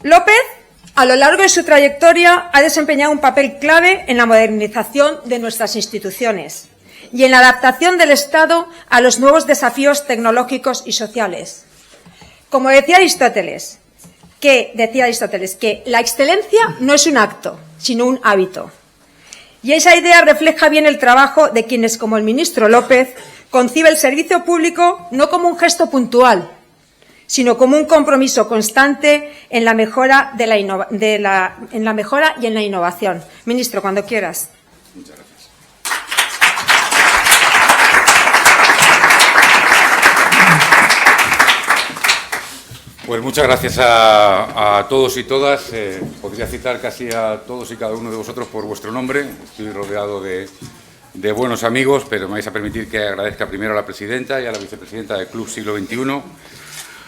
López, a lo largo de su trayectoria, ha desempeñado un papel clave en la modernización de nuestras instituciones y en la adaptación del Estado a los nuevos desafíos tecnológicos y sociales. Como decía Aristóteles, que la excelencia no es un acto, sino un hábito. Y esa idea refleja bien el trabajo de quienes, como el ministro López, concibe el servicio público no como un gesto puntual, sino como un compromiso constante en la mejora y en la innovación. Ministro, cuando quieras. Muchas gracias. Pues muchas gracias a todos y todas. Podría citar casi a todos y cada uno de vosotros por vuestro nombre. Estoy rodeado de buenos amigos, pero me vais a permitir que agradezca primero a la presidenta y a la vicepresidenta del Club Siglo XXI,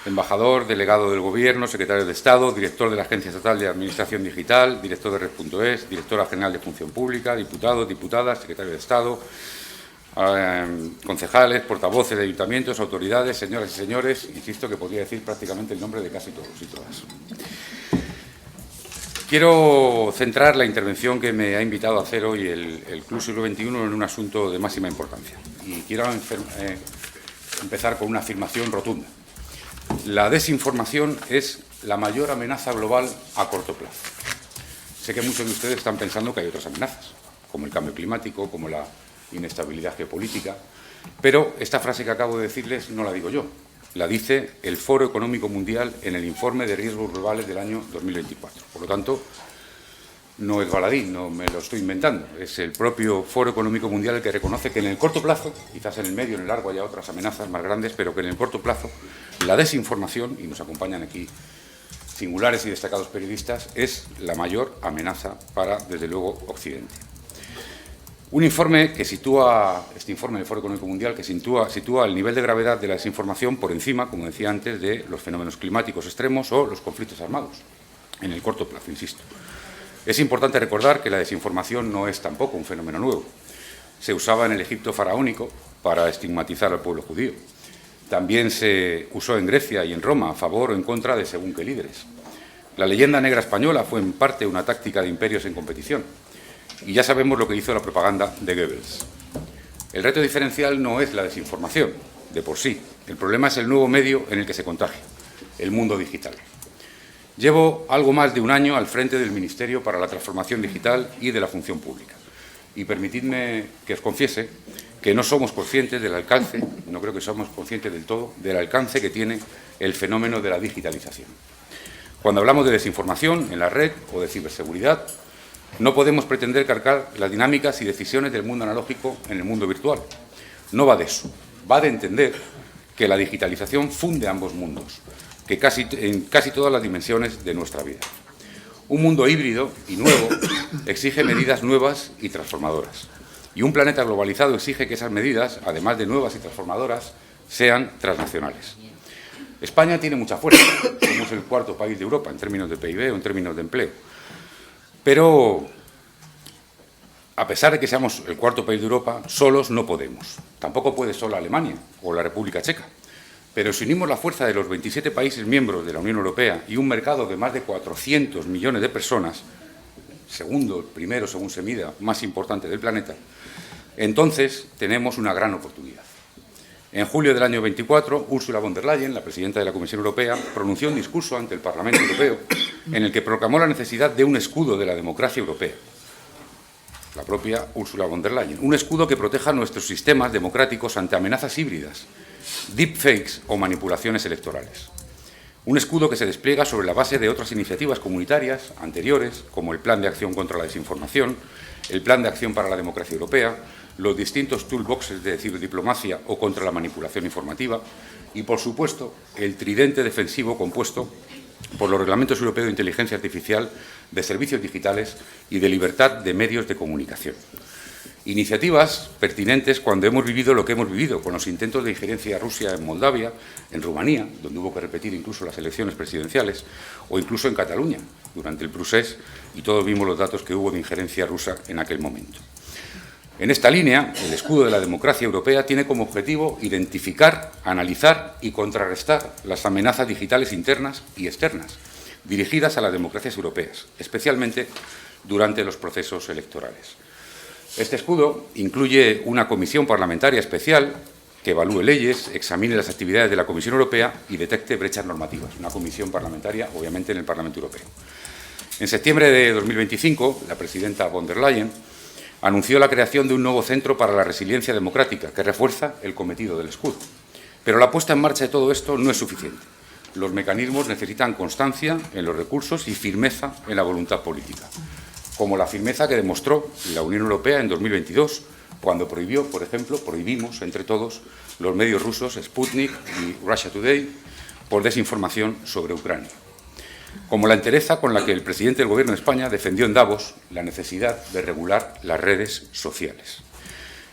embajador, delegado del Gobierno, secretario de Estado, director de la Agencia Estatal de Administración Digital, director de Red.es, directora general de Función Pública, diputados, diputadas, secretario de Estado, concejales, portavoces de ayuntamientos, autoridades, señoras y señores. Insisto que podría decir prácticamente el nombre de casi todos y todas. Quiero centrar la intervención que me ha invitado a hacer hoy el Club Siglo XXI en un asunto de máxima importancia. Y quiero empezar con una afirmación rotunda. La desinformación es la mayor amenaza global a corto plazo. Sé que muchos de ustedes están pensando que hay otras amenazas, como el cambio climático, como la inestabilidad geopolítica, pero esta frase que acabo de decirles no la digo yo, la dice el Foro Económico Mundial en el informe de riesgos globales del año 2024. Por lo tanto, no es baladí, no me lo estoy inventando. Es el propio Foro Económico Mundial el que reconoce que en el corto plazo, quizás en el medio, en el largo haya otras amenazas más grandes, pero que en el corto plazo la desinformación, y nos acompañan aquí singulares y destacados periodistas, es la mayor amenaza para, desde luego, Occidente. Un informe que sitúa, este informe del Foro Económico Mundial, que sitúa el nivel de gravedad de la desinformación por encima, como decía antes, de los fenómenos climáticos extremos o los conflictos armados, en el corto plazo, insisto. Es importante recordar que la desinformación no es tampoco un fenómeno nuevo. Se usaba en el Egipto faraónico para estigmatizar al pueblo judío. También se usó en Grecia y en Roma a favor o en contra de según qué líderes. La leyenda negra española fue en parte una táctica de imperios en competición. Y ya sabemos lo que hizo la propaganda de Goebbels. El reto diferencial no es la desinformación, de por sí. El problema es el nuevo medio en el que se contagia, el mundo digital. Llevo algo más de un año al frente del Ministerio para la Transformación Digital y de la Función Pública. Y permitidme que os confiese que no somos conscientes del alcance, no creo que somos conscientes del todo, del alcance que tiene el fenómeno de la digitalización. Cuando hablamos de desinformación en la red o de ciberseguridad, no podemos pretender cargar las dinámicas y decisiones del mundo analógico en el mundo virtual. No va de eso. Va de entender que la digitalización funde ambos mundos, que en casi todas las dimensiones de nuestra vida. Un mundo híbrido y nuevo exige medidas nuevas y transformadoras. Y un planeta globalizado exige que esas medidas, además de nuevas y transformadoras, sean transnacionales. España tiene mucha fuerza. Somos el cuarto país de Europa en términos de PIB o en términos de empleo. Pero, a pesar de que seamos el cuarto país de Europa, solos no podemos. Tampoco puede sola Alemania o la República Checa. Pero si unimos la fuerza de los 27 países miembros de la Unión Europea y un mercado de más de 400 millones de personas, primero, según se mida, más importante del planeta, entonces tenemos una gran oportunidad. En julio del año 24, Ursula von der Leyen, la presidenta de la Comisión Europea, pronunció un discurso ante el Parlamento Europeo en el que proclamó la necesidad de un escudo de la democracia europea. La propia Ursula von der Leyen. Un escudo que proteja nuestros sistemas democráticos ante amenazas híbridas, deepfakes o manipulaciones electorales. Un escudo que se despliega sobre la base de otras iniciativas comunitarias anteriores, como el Plan de Acción contra la Desinformación, el Plan de Acción para la Democracia Europea, los distintos toolboxes de ciberdiplomacia o contra la manipulación informativa y, por supuesto, el tridente defensivo compuesto por los reglamentos europeos de inteligencia artificial, de servicios digitales y de libertad de medios de comunicación. Iniciativas pertinentes cuando hemos vivido lo que hemos vivido, con los intentos de injerencia de Rusia en Moldavia, en Rumanía, donde hubo que repetir incluso las elecciones presidenciales, o incluso en Cataluña, durante el procés, y todos vimos los datos que hubo de injerencia rusa en aquel momento. En esta línea, el escudo de la democracia europea tiene como objetivo identificar, analizar y contrarrestar las amenazas digitales internas y externas, dirigidas a las democracias europeas, especialmente durante los procesos electorales. Este escudo incluye una comisión parlamentaria especial que evalúe leyes, examine las actividades de la Comisión Europea y detecte brechas normativas. Una comisión parlamentaria, obviamente, en el Parlamento Europeo. En septiembre de 2025, la presidenta von der Leyen anunció la creación de un nuevo centro para la resiliencia democrática que refuerza el cometido del escudo. Pero la puesta en marcha de todo esto no es suficiente. Los mecanismos necesitan constancia en los recursos y firmeza en la voluntad política, como la firmeza que demostró la Unión Europea en 2022, cuando prohibió, por ejemplo, prohibimos entre todos los medios rusos Sputnik y Russia Today por desinformación sobre Ucrania. Como la entereza con la que el presidente del Gobierno de España defendió en Davos la necesidad de regular las redes sociales.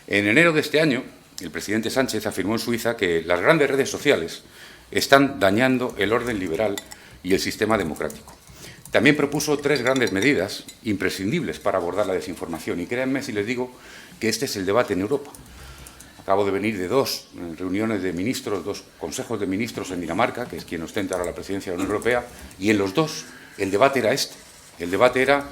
En enero de este año, el presidente Sánchez afirmó en Suiza que las grandes redes sociales están dañando el orden liberal y el sistema democrático. También propuso 3 grandes medidas imprescindibles para abordar la desinformación. Y créanme si les digo que este es el debate en Europa. Acabo de venir de 2 reuniones de ministros, 2 consejos de ministros en Dinamarca, que es quien ostenta ahora la presidencia de la Unión Europea, y en los 2 el debate era este. El debate era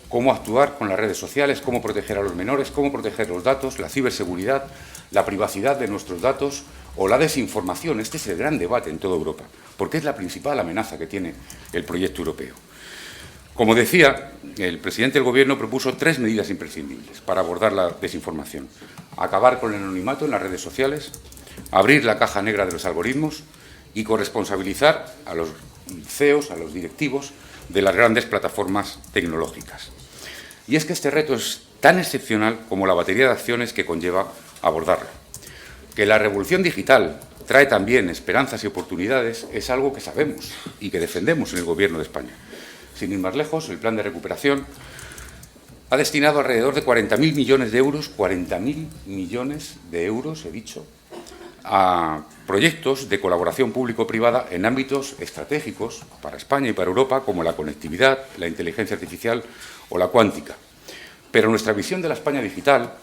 cómo actuar con las redes sociales, cómo proteger a los menores, cómo proteger los datos, la ciberseguridad, la privacidad de nuestros datos o la desinformación. Este es el gran debate en toda Europa, porque es la principal amenaza que tiene el proyecto europeo. Como decía, el presidente del Gobierno propuso 3 medidas imprescindibles para abordar la desinformación. Acabar con el anonimato en las redes sociales, abrir la caja negra de los algoritmos y corresponsabilizar a los CEOs, a los directivos de las grandes plataformas tecnológicas. Y es que este reto es tan excepcional como la batería de acciones que conlleva abordarlo. Que la revolución digital trae también esperanzas y oportunidades es algo que sabemos y que defendemos en el Gobierno de España. Sin ir más lejos, el Plan de Recuperación ha destinado alrededor de 40.000 millones de euros, 40.000 millones de euros, he dicho, a proyectos de colaboración público-privada en ámbitos estratégicos para España y para Europa, como la conectividad, la inteligencia artificial o la cuántica. Pero nuestra visión de la España digital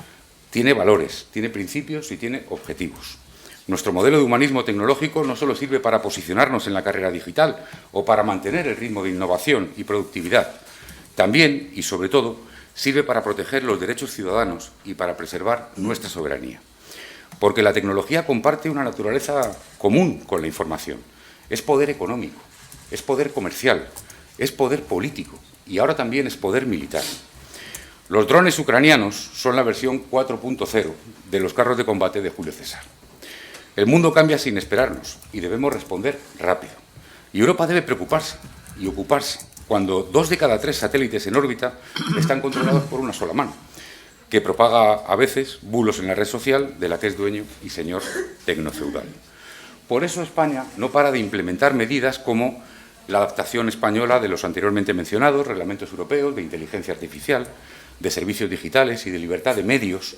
tiene valores, tiene principios y tiene objetivos. Nuestro modelo de humanismo tecnológico no solo sirve para posicionarnos en la carrera digital o para mantener el ritmo de innovación y productividad, también y sobre todo sirve para proteger los derechos ciudadanos y para preservar nuestra soberanía. Porque la tecnología comparte una naturaleza común con la información. Es poder económico, es poder comercial, es poder político y ahora también es poder militar. Los drones ucranianos son la versión 4.0 de los carros de combate de Julio César. El mundo cambia sin esperarnos y debemos responder rápido. Y Europa debe preocuparse y ocuparse cuando 2 de cada 3 satélites en órbita están controlados por una sola mano, que propaga a veces bulos en la red social de la que es dueño y señor tecnofeudal. Por eso España no para de implementar medidas como la adaptación española de los anteriormente mencionados reglamentos europeos de inteligencia artificial, de servicios digitales y de libertad de medios,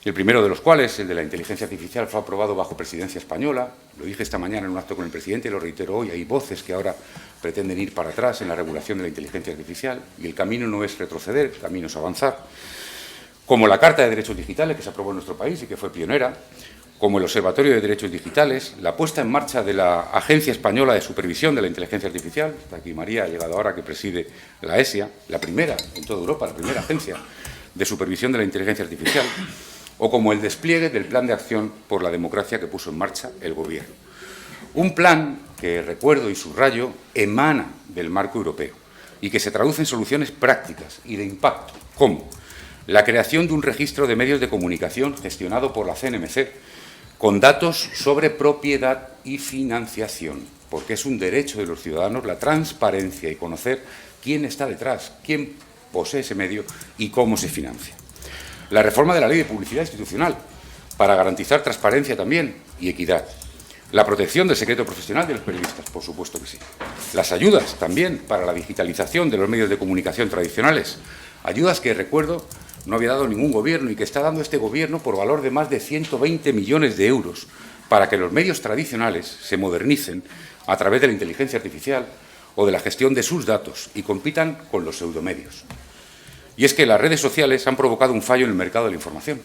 el primero de los cuales, el de la inteligencia artificial, fue aprobado bajo presidencia española. Lo dije esta mañana en un acto con el presidente y lo reitero hoy. Hay voces que ahora pretenden ir para atrás en la regulación de la inteligencia artificial y el camino no es retroceder, el camino es avanzar. Como la Carta de Derechos Digitales, que se aprobó en nuestro país y que fue pionera, como el Observatorio de Derechos Digitales, la puesta en marcha de la Agencia Española de Supervisión de la Inteligencia Artificial, está aquí María, ha llegado ahora, que preside la ESIA, la primera en toda Europa, la primera agencia de supervisión de la inteligencia artificial, o como el despliegue del Plan de Acción por la Democracia que puso en marcha el Gobierno. Un plan que, recuerdo y subrayo, emana del marco europeo y que se traduce en soluciones prácticas y de impacto, como la creación de un registro de medios de comunicación gestionado por la CNMC con datos sobre propiedad y financiación, porque es un derecho de los ciudadanos la transparencia y conocer quién está detrás, quién posee ese medio y cómo se financia. La reforma de la Ley de Publicidad Institucional, para garantizar transparencia también y equidad. La protección del secreto profesional de los periodistas, por supuesto que sí. Las ayudas también para la digitalización de los medios de comunicación tradicionales. Ayudas que, recuerdo, no había dado ningún gobierno y que está dando este gobierno por valor de más de 120 millones de euros para que los medios tradicionales se modernicen a través de la inteligencia artificial o de la gestión de sus datos y compitan con los pseudomedios. Y es que las redes sociales han provocado un fallo en el mercado de la información.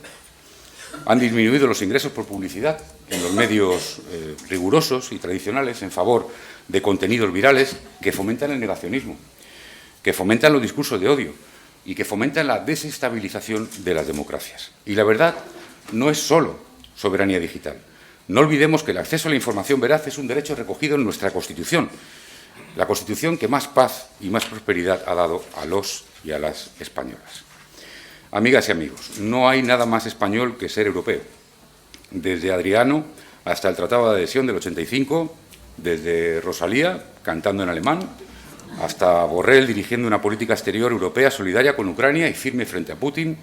Han disminuido los ingresos por publicidad en los medios rigurosos y tradicionales en favor de contenidos virales que fomentan el negacionismo, que fomentan los discursos de odio y que fomentan la desestabilización de las democracias. Y la verdad no es solo soberanía digital. No olvidemos que el acceso a la información veraz es un derecho recogido en nuestra Constitución, la Constitución que más paz y más prosperidad ha dado a los y a las españolas. Amigas y amigos, no hay nada más español que ser europeo. Desde Adriano hasta el Tratado de Adhesión del 85, desde Rosalía cantando en alemán, hasta Borrell dirigiendo una política exterior europea solidaria con Ucrania y firme frente a Putin.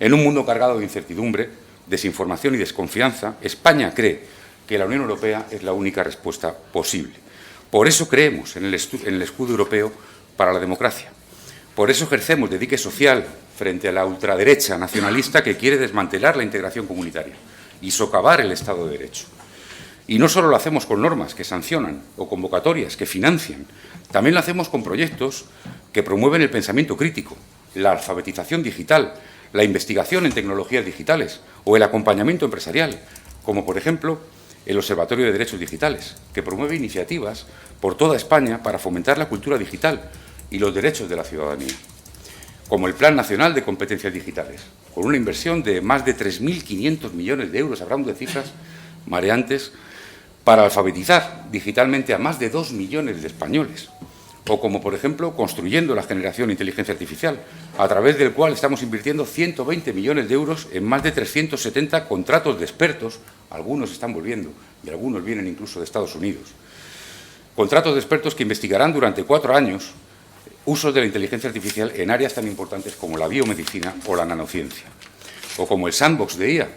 En un mundo cargado de incertidumbre, desinformación y desconfianza, España cree que la Unión Europea es la única respuesta posible. Por eso creemos en el escudo europeo para la democracia. Por eso ejercemos de dique social frente a la ultraderecha nacionalista que quiere desmantelar la integración comunitaria y socavar el Estado de Derecho. Y no solo lo hacemos con normas que sancionan o convocatorias que financian, también lo hacemos con proyectos que promueven el pensamiento crítico, la alfabetización digital, la investigación en tecnologías digitales o el acompañamiento empresarial, como por ejemplo el Observatorio de Derechos Digitales, que promueve iniciativas por toda España para fomentar la cultura digital y los derechos de la ciudadanía, como el Plan Nacional de Competencias Digitales, con una inversión de más de 3.500 millones de euros, hablando de cifras mareantes, para alfabetizar digitalmente a más de 2 millones de españoles, o como, por ejemplo, construyendo la generación de inteligencia artificial, a través del cual estamos invirtiendo 120 millones de euros en más de 370 contratos de expertos, algunos están volviendo y algunos vienen incluso de Estados Unidos, contratos de expertos que investigarán durante 4 años usos de la inteligencia artificial en áreas tan importantes como la biomedicina o la nanociencia, o como el Sandbox de IA,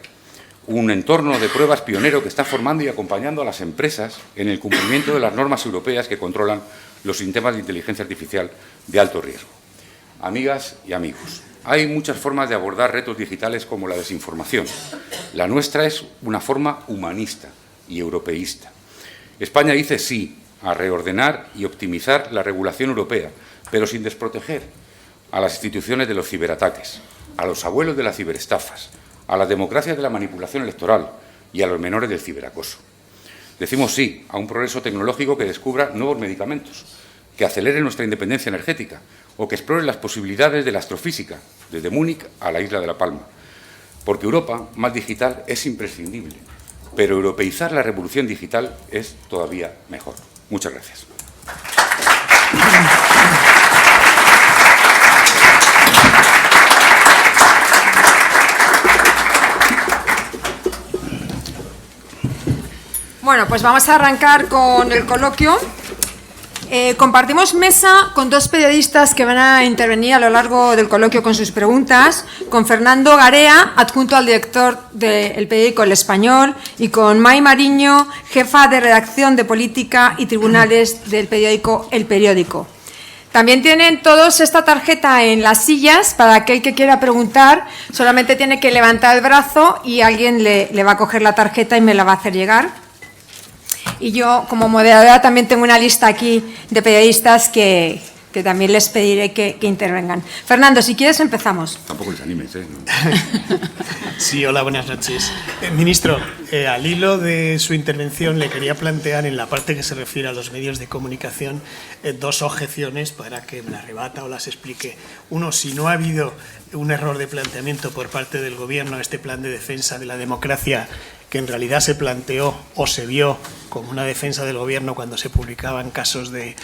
un entorno de pruebas pionero que está formando y acompañando a las empresas en el cumplimiento de las normas europeas que controlan los sistemas de inteligencia artificial de alto riesgo. Amigas y amigos, hay muchas formas de abordar retos digitales como la desinformación. La nuestra es una forma humanista y europeísta. España dice sí a reordenar y optimizar la regulación europea, pero sin desproteger a las instituciones de los ciberataques, a los abuelos de las ciberestafas, a las democracias de la manipulación electoral y a los menores del ciberacoso. Decimos sí a un progreso tecnológico que descubra nuevos medicamentos, que acelere nuestra independencia energética o que explore las posibilidades de la astrofísica, desde Múnich a la isla de La Palma. Porque Europa más digital es imprescindible, pero europeizar la revolución digital es todavía mejor. Muchas gracias. Bueno, pues vamos a arrancar con el coloquio. Compartimos mesa con 2 periodistas que van a intervenir a lo largo del coloquio con sus preguntas, con Fernando Garea, adjunto al director del periódico El Español, y con Mai Mariño, jefa de redacción de política y tribunales del periódico El Periódico. También tienen todos esta tarjeta en las sillas para aquel que quiera preguntar, solamente tiene que levantar el brazo y alguien le va a coger la tarjeta y me la va a hacer llegar. Y yo, como moderadora, también tengo una lista aquí de periodistas que también les pediré que intervengan. Fernando, si quieres, empezamos. Tampoco les animes, ¿eh? Sí, hola, buenas noches. Ministro, al hilo de su intervención le quería plantear, en la parte que se refiere a los medios de comunicación, 2 objeciones para que me las rebata o las explique. Uno, si no ha habido un error de planteamiento por parte del Gobierno a este plan de defensa de la democracia, que en realidad se planteó o se vio como una defensa del Gobierno cuando se publicaban casos de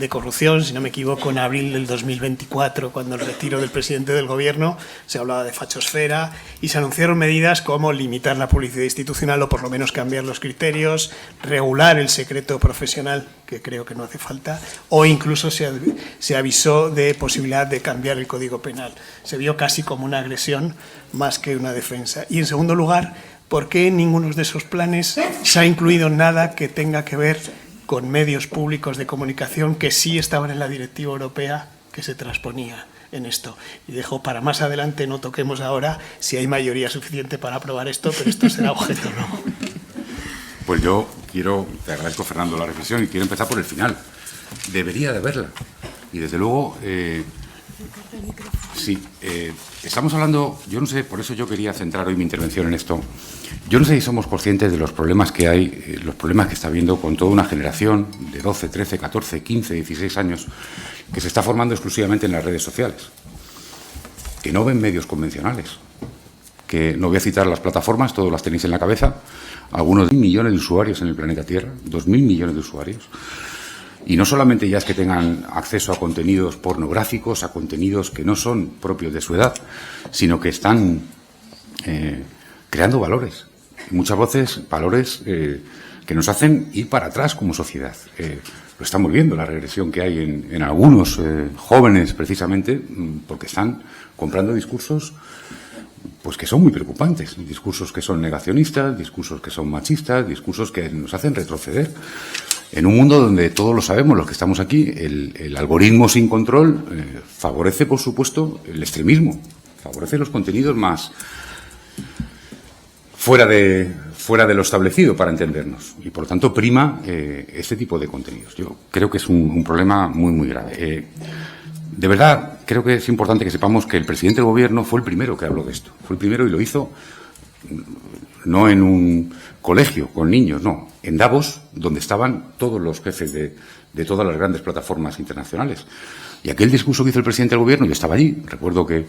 corrupción, si no me equivoco, en abril del 2024, cuando el retiro del presidente del Gobierno, se hablaba de fachosfera y se anunciaron medidas como limitar la publicidad institucional o por lo menos cambiar los criterios, regular el secreto profesional, que creo que no hace falta, o incluso se avisó de posibilidad de cambiar el Código Penal. Se vio casi como una agresión más que una defensa. Y en segundo lugar, ¿por qué en ninguno de esos planes se ha incluido nada que tenga que ver con medios públicos de comunicación que sí estaban en la directiva europea que se transponía en esto? Y dejo para más adelante, no toquemos ahora si hay mayoría suficiente para aprobar esto, pero esto será objeto, ¿no? Pues yo te agradezco, Fernando, la reflexión y quiero empezar por el final. Debería de haberla. Y desde luego, Sí, estamos hablando, yo no sé, por eso yo quería centrar hoy mi intervención en esto. Yo no sé si somos conscientes de los problemas que hay, los problemas que está habiendo con toda una generación de 12, 13, 14, 15, 16 años que se está formando exclusivamente en las redes sociales, que no ven medios convencionales, que no voy a citar las plataformas, todos las tenéis en la cabeza, algunos 2.000 millones de usuarios en el planeta Tierra, 2.000 millones de usuarios. Y no solamente ya es que tengan acceso a contenidos pornográficos, a contenidos que no son propios de su edad, sino que están creando valores. Muchas veces valores que nos hacen ir para atrás como sociedad. Lo estamos viendo, la regresión que hay en algunos jóvenes, precisamente, porque están comprando discursos pues que son muy preocupantes, discursos que son negacionistas, discursos que son machistas, discursos que nos hacen retroceder. En un mundo donde todos lo sabemos, los que estamos aquí, el algoritmo sin control favorece, por supuesto, el extremismo, favorece los contenidos más fuera de lo establecido, para entendernos, y por lo tanto prima este tipo de contenidos. Yo creo que es un problema muy, muy grave. De verdad, creo que es importante que sepamos que el presidente del Gobierno fue el primero que habló de esto, fue el primero y lo hizo no en un colegio con niños, no, en Davos, donde estaban todos los jefes de todas las grandes plataformas internacionales. Y aquel discurso que hizo el presidente del Gobierno, yo estaba allí, recuerdo que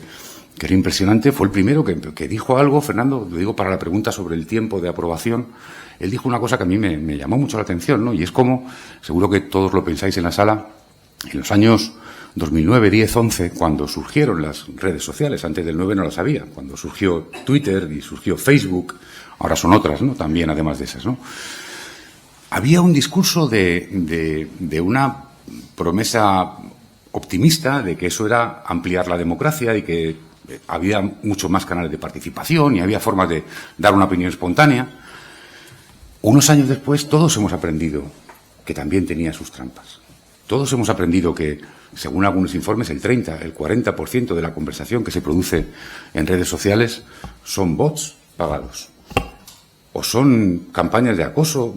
era impresionante, fue el primero que dijo algo, Fernando, lo digo para la pregunta sobre el tiempo de aprobación, él dijo una cosa que a mí me llamó mucho la atención, ¿no? Y es como, seguro que todos lo pensáis en la sala, en los años 2009, 10, 11, cuando surgieron las redes sociales, antes del 9 no las había, cuando surgió Twitter y surgió Facebook, ahora son otras, ¿no? También, además de esas, ¿no? Había un discurso de una promesa optimista de que eso era ampliar la democracia y que había mucho más canales de participación y había formas de dar una opinión espontánea. Unos años después, todos hemos aprendido que también tenía sus trampas. Todos hemos aprendido que, según algunos informes, el 30, el 40% de la conversación que se produce en redes sociales son bots pagados. O son campañas de acoso,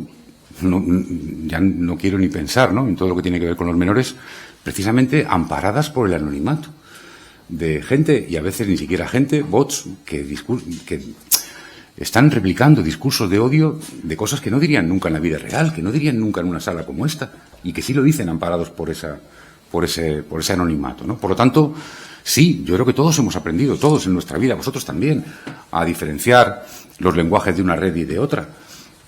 ya no quiero ni pensar, ¿no?, en todo lo que tiene que ver con los menores, precisamente amparadas por el anonimato de gente, y a veces ni siquiera gente, bots, que están replicando discursos de odio de cosas que no dirían nunca en la vida real, que no dirían nunca en una sala como esta, y que sí lo dicen amparados por ese anonimato, ¿no? Por lo tanto, sí, yo creo que todos hemos aprendido, todos en nuestra vida, vosotros también, a diferenciar los lenguajes de una red y de otra,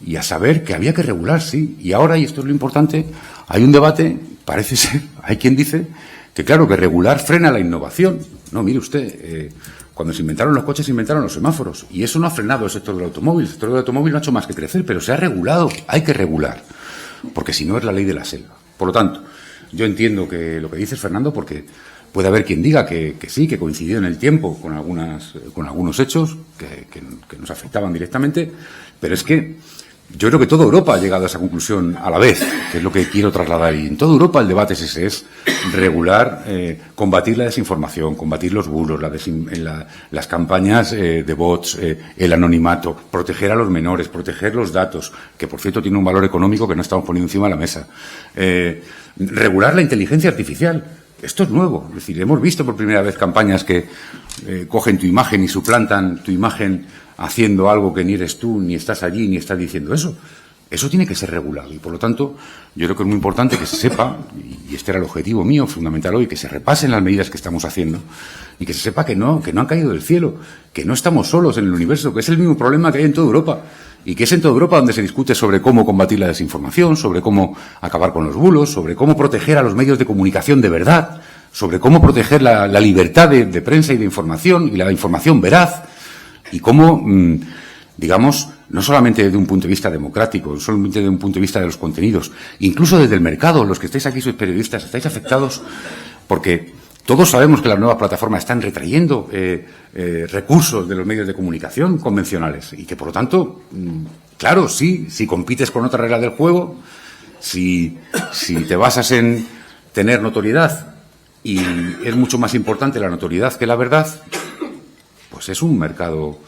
y a saber que había que regular, sí. Y ahora, y esto es lo importante, hay un debate, parece ser, hay quien dice que claro, que regular frena la innovación. No, mire usted, cuando se inventaron los coches se inventaron los semáforos, y eso no ha frenado el sector del automóvil. El sector del automóvil no ha hecho más que crecer, pero se ha regulado, hay que regular, porque si no es la ley de la selva. Por lo tanto, yo entiendo que lo que dices, Fernando, porque puede haber quien diga que sí, que coincidió en el tiempo con algunos hechos que nos afectaban directamente, pero es que yo creo que toda Europa ha llegado a esa conclusión a la vez, que es lo que quiero trasladar. Y en toda Europa el debate es ese, es regular, combatir la desinformación, combatir los bulos, las campañas de bots, el anonimato, proteger a los menores, proteger los datos, que por cierto tiene un valor económico que no estamos poniendo encima de la mesa. Regular la inteligencia artificial. Esto es nuevo. Es decir, hemos visto por primera vez campañas que cogen tu imagen y suplantan tu imagen haciendo algo que ni eres tú, ni estás allí, ni estás diciendo eso. Eso tiene que ser regulado y, por lo tanto, yo creo que es muy importante que se sepa, y este era el objetivo mío fundamental hoy, que se repasen las medidas que estamos haciendo y que se sepa que no han caído del cielo, que no estamos solos en el universo, que es el mismo problema que hay en toda Europa y que es en toda Europa donde se discute sobre cómo combatir la desinformación, sobre cómo acabar con los bulos, sobre cómo proteger a los medios de comunicación de verdad, sobre cómo proteger la libertad de prensa y de información y la información veraz. Y cómo, digamos, no solamente desde un punto de vista democrático, no solamente desde un punto de vista de los contenidos, incluso desde el mercado, los que estáis aquí sois periodistas, estáis afectados porque todos sabemos que las nuevas plataformas están retrayendo recursos de los medios de comunicación convencionales y que, por lo tanto, claro, sí, si compites con otras reglas del juego, si te basas en tener notoriedad y es mucho más importante la notoriedad que la verdad, pues es un mercado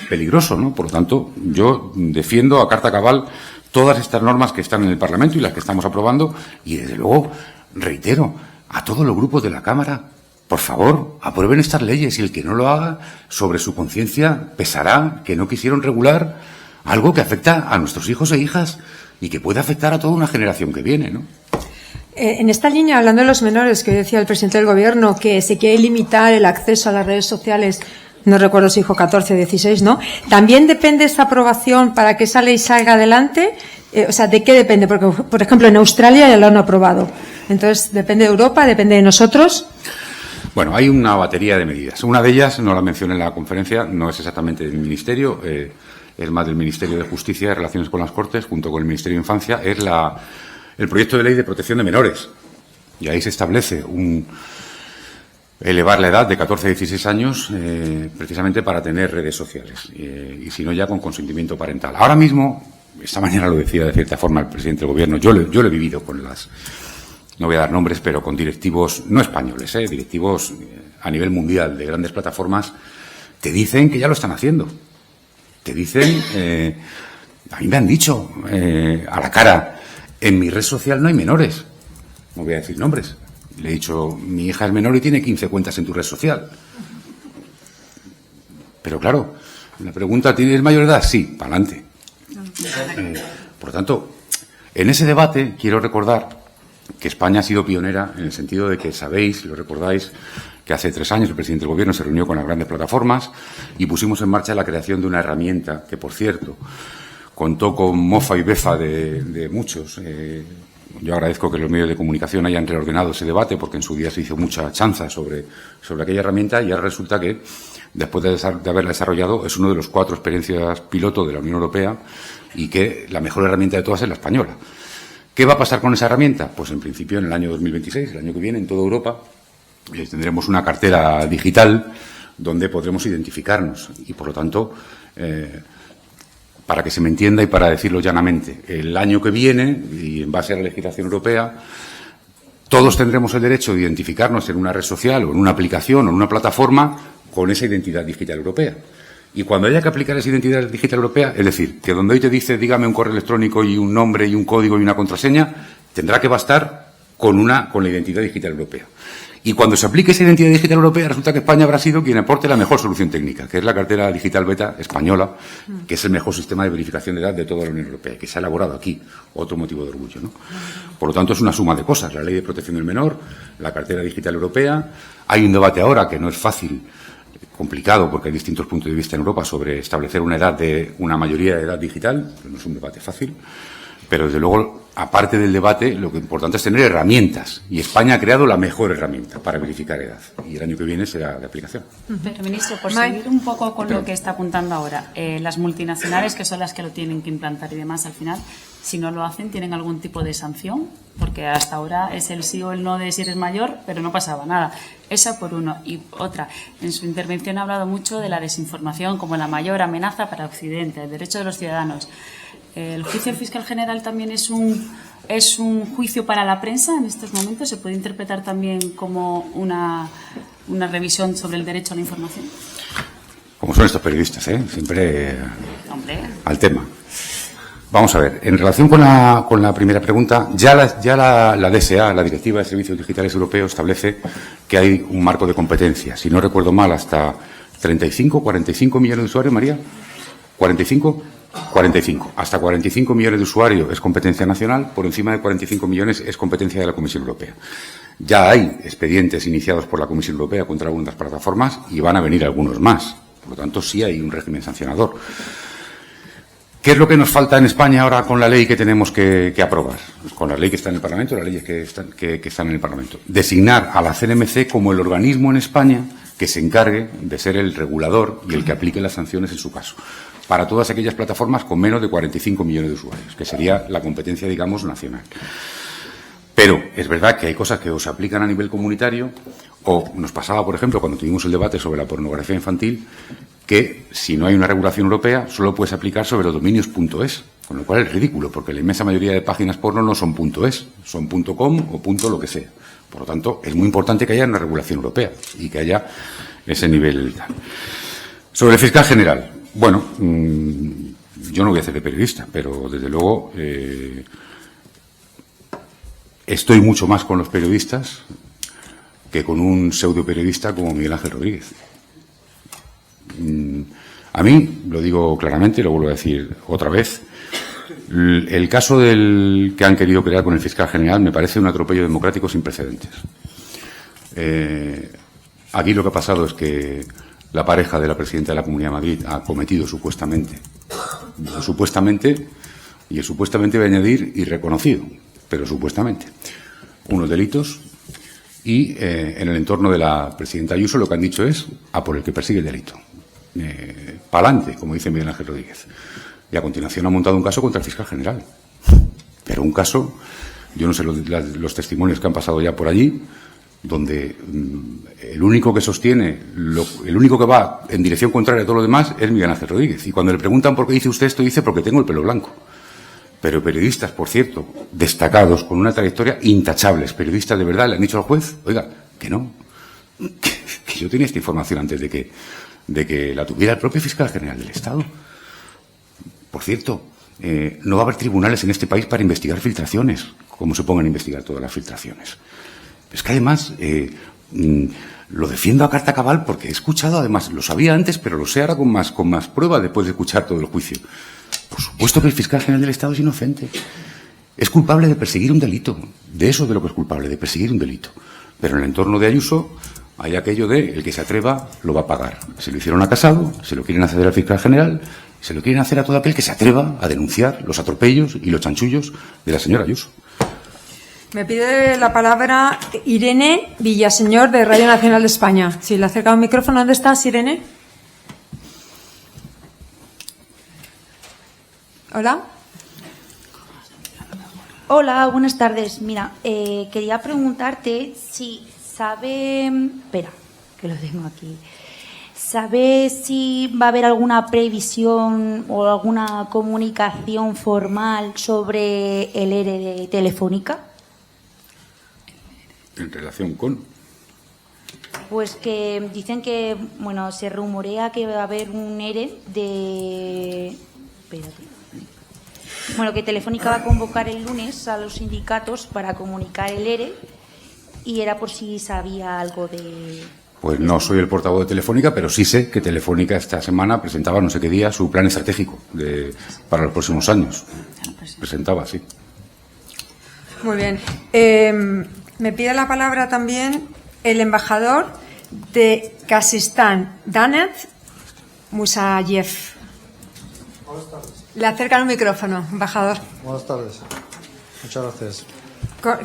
peligroso, ¿no? Por lo tanto, yo defiendo a carta cabal todas estas normas que están en el Parlamento y las que estamos aprobando y, desde luego, reitero, a todos los grupos de la Cámara por favor, aprueben estas leyes y el que no lo haga, sobre su conciencia pesará que no quisieron regular algo que afecta a nuestros hijos e hijas y que puede afectar a toda una generación que viene, ¿no? En esta línea, hablando de los menores, que decía el presidente del Gobierno, que se quiere limitar el acceso a las redes sociales, no recuerdo si dijo 14 o 16, ¿no? ¿También depende esta aprobación para que esa ley salga adelante? O sea, ¿de qué depende? Porque, por ejemplo, en Australia ya lo han aprobado. Entonces, ¿depende de Europa? ¿Depende de nosotros? Bueno, hay una batería de medidas. Una de ellas, no la mencioné en la conferencia, no es exactamente del Ministerio, es más del Ministerio de Justicia y Relaciones con las Cortes, junto con el Ministerio de Infancia, es el proyecto de ley de protección de menores. Y ahí se establece elevar la edad de 14 a 16 años precisamente para tener redes sociales y si no ya con consentimiento parental. Ahora mismo, esta mañana lo decía de cierta forma el presidente del Gobierno, yo lo he vivido con no voy a dar nombres, pero con directivos no españoles, directivos a nivel mundial de grandes plataformas, te dicen que ya lo están haciendo. Te dicen, a mí me han dicho a la cara, en mi red social no hay menores. No voy a decir nombres. Le he dicho, mi hija es menor y tiene 15 cuentas en tu red social. Pero claro, la pregunta, ¿tienes mayor edad? Sí, para adelante. Por lo tanto, en ese debate quiero recordar que España ha sido pionera en el sentido de que sabéis, lo recordáis, que hace 3 años el presidente del Gobierno se reunió con las grandes plataformas y pusimos en marcha la creación de una herramienta que, por cierto, contó con mofa y befa de muchos. Yo agradezco que los medios de comunicación hayan reordenado ese debate porque en su día se hizo mucha chanza sobre aquella herramienta y ahora resulta que, después de haberla desarrollado, es uno de los 4 experiencias piloto de la Unión Europea y que la mejor herramienta de todas es la española. ¿Qué va a pasar con esa herramienta? Pues en principio en el año 2026, el año que viene, en toda Europa, tendremos una cartera digital donde podremos identificarnos y, por lo tanto, para que se me entienda y para decirlo llanamente, el año que viene, y en base a la legislación europea, todos tendremos el derecho de identificarnos en una red social o en una aplicación o en una plataforma con esa identidad digital europea. Y cuando haya que aplicar esa identidad digital europea, es decir, que donde hoy te dice dígame un correo electrónico y un nombre y un código y una contraseña, tendrá que bastar con la identidad digital europea. Y cuando se aplique esa identidad digital europea, resulta que España habrá sido quien aporte la mejor solución técnica, que es la cartera digital beta española, que es el mejor sistema de verificación de edad de toda la Unión Europea, que se ha elaborado aquí. Otro motivo de orgullo, ¿no? Por lo tanto, es una suma de cosas. La Ley de Protección del Menor, la cartera digital europea. Hay un debate ahora que no es fácil, complicado, porque hay distintos puntos de vista en Europa sobre establecer una mayoría de edad digital. No es un debate fácil. Pero, desde luego, aparte del debate, lo que es importante es tener herramientas. Y España ha creado la mejor herramienta para verificar edad. Y el año que viene será de aplicación. Pero, ministro, por seguir un poco con lo que está apuntando ahora, las multinacionales, que son las que lo tienen que implantar y demás, al final, si no lo hacen, ¿tienen algún tipo de sanción? Porque hasta ahora es el sí o el no de si eres mayor, pero no pasaba nada. Esa por uno. Y otra, en su intervención ha hablado mucho de la desinformación como la mayor amenaza para Occidente, el derecho de los ciudadanos. ¿El juicio del fiscal general también es un juicio para la prensa en estos momentos? ¿Se puede interpretar también como una revisión sobre el derecho a la información? Como son estos periodistas, siempre al tema. Vamos a ver, en relación con la primera pregunta, ya la DSA, la Directiva de Servicios Digitales Europeos, establece que hay un marco de competencia. Si no recuerdo mal, hasta 35, 45 millones de usuarios, María. ¿45? 45. Hasta 45 millones de usuarios es competencia nacional, por encima de 45 millones es competencia de la Comisión Europea. Ya hay expedientes iniciados por la Comisión Europea contra algunas plataformas y van a venir algunos más. Por lo tanto, sí hay un régimen sancionador. ¿Qué es lo que nos falta en España ahora con la ley que tenemos que aprobar? Con la ley que está en el Parlamento, las leyes que están en el Parlamento. Designar a la CNMC como el organismo en España que se encargue de ser el regulador y el que aplique las sanciones en su caso, para todas aquellas plataformas con menos de 45 millones de usuarios, que sería la competencia, digamos, nacional. Pero es verdad que hay cosas que o se aplican a nivel comunitario, o nos pasaba, por ejemplo, cuando tuvimos el debate sobre la pornografía infantil, que si no hay una regulación europea, solo puedes aplicar sobre los dominios .es, con lo cual es ridículo, porque la inmensa mayoría de páginas porno no son .es, son .com o lo que sea. Por lo tanto, es muy importante que haya una regulación europea y que haya ese nivel. Sobre el fiscal general, bueno, yo no voy a hacer de periodista, pero desde luego estoy mucho más con los periodistas que con un pseudo periodista como Miguel Ángel Rodríguez. A mí, lo digo claramente, lo vuelvo a decir otra vez, el caso del que han querido crear con el fiscal general me parece un atropello democrático sin precedentes. Aquí lo que ha pasado es que la pareja de la presidenta de la Comunidad de Madrid ha cometido supuestamente, y el supuestamente voy a añadir irreconocido, pero supuestamente, unos delitos, y en el entorno de la presidenta Ayuso lo que han dicho es a por el que persigue el delito. Pa'lante, como dice Miguel Ángel Rodríguez. Y a continuación ha montado un caso contra el fiscal general. Pero un caso, yo no sé los testimonios que han pasado ya por allí, donde el único que sostiene, el único que va en dirección contraria a todo lo demás es Miguel Ángel Rodríguez. Y cuando le preguntan por qué dice usted esto, dice porque tengo el pelo blanco. Pero periodistas, por cierto, destacados, con una trayectoria intachables, periodistas de verdad, le han dicho al juez, oiga, que no, que yo tenía esta información antes de que la tuviera el propio fiscal general del Estado. Por cierto, no va a haber tribunales en este país para investigar filtraciones, como se pongan a investigar todas las filtraciones. Es que además lo defiendo a carta cabal porque he escuchado, además, lo sabía antes, pero lo sé ahora con más prueba después de escuchar todo el juicio. Por supuesto que el fiscal general del Estado es inocente. Es culpable de perseguir un delito. De eso de lo que es culpable, de perseguir un delito. Pero en el entorno de Ayuso hay aquello de el que se atreva lo va a pagar. Se lo hicieron a Casado, se lo quieren hacer al fiscal general, se lo quieren hacer a todo aquel que se atreva a denunciar los atropellos y los chanchullos de la señora Ayuso. Me pide la palabra Irene Villaseñor, de Radio Nacional de España. Si le acerca un micrófono, ¿dónde estás, Irene? Hola. Hola, buenas tardes. Mira, quería preguntarte si sabe... Espera, que lo tengo aquí. ¿Sabe si va a haber alguna previsión o alguna comunicación formal sobre el ERE de Telefónica? ¿En relación con? Pues que dicen que, bueno, se rumorea que va a haber un ERE de... Espérate. Bueno, que Telefónica va a convocar el lunes a los sindicatos para comunicar el ERE y era por si sabía algo de... Pues no soy el portavoz de Telefónica, pero sí sé que Telefónica esta semana presentaba, no sé qué día, su plan estratégico para los próximos años. Presentaba, sí. Muy bien. Me pide la palabra también el embajador de Kazajistán, Danet Musayev. Le acercan un micrófono, embajador. Buenas tardes. Muchas gracias.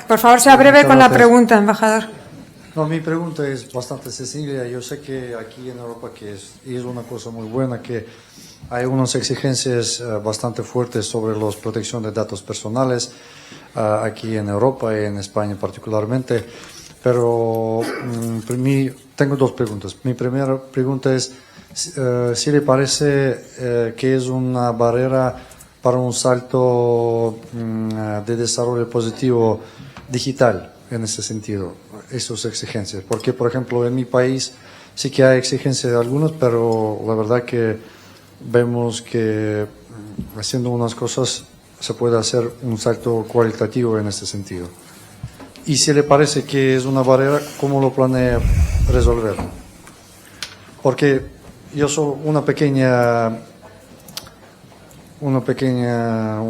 Por favor, sea breve con la pregunta, embajador. No, mi pregunta es bastante sencilla. Yo sé que aquí en Europa, que es una cosa muy buena, que hay unas exigencias bastante fuertes sobre la protección de datos personales aquí en Europa y en España particularmente. Pero tengo dos preguntas. Mi primera pregunta es si le parece que es una barrera para un salto de desarrollo positivo digital en ese sentido, esas exigencias. Porque, por ejemplo, en mi país sí que hay exigencias de algunos, pero la verdad que vemos que haciendo unas cosas se puede hacer un salto cualitativo en este sentido. Y si le parece que es una barrera, ¿cómo lo planea resolver? Porque yo soy un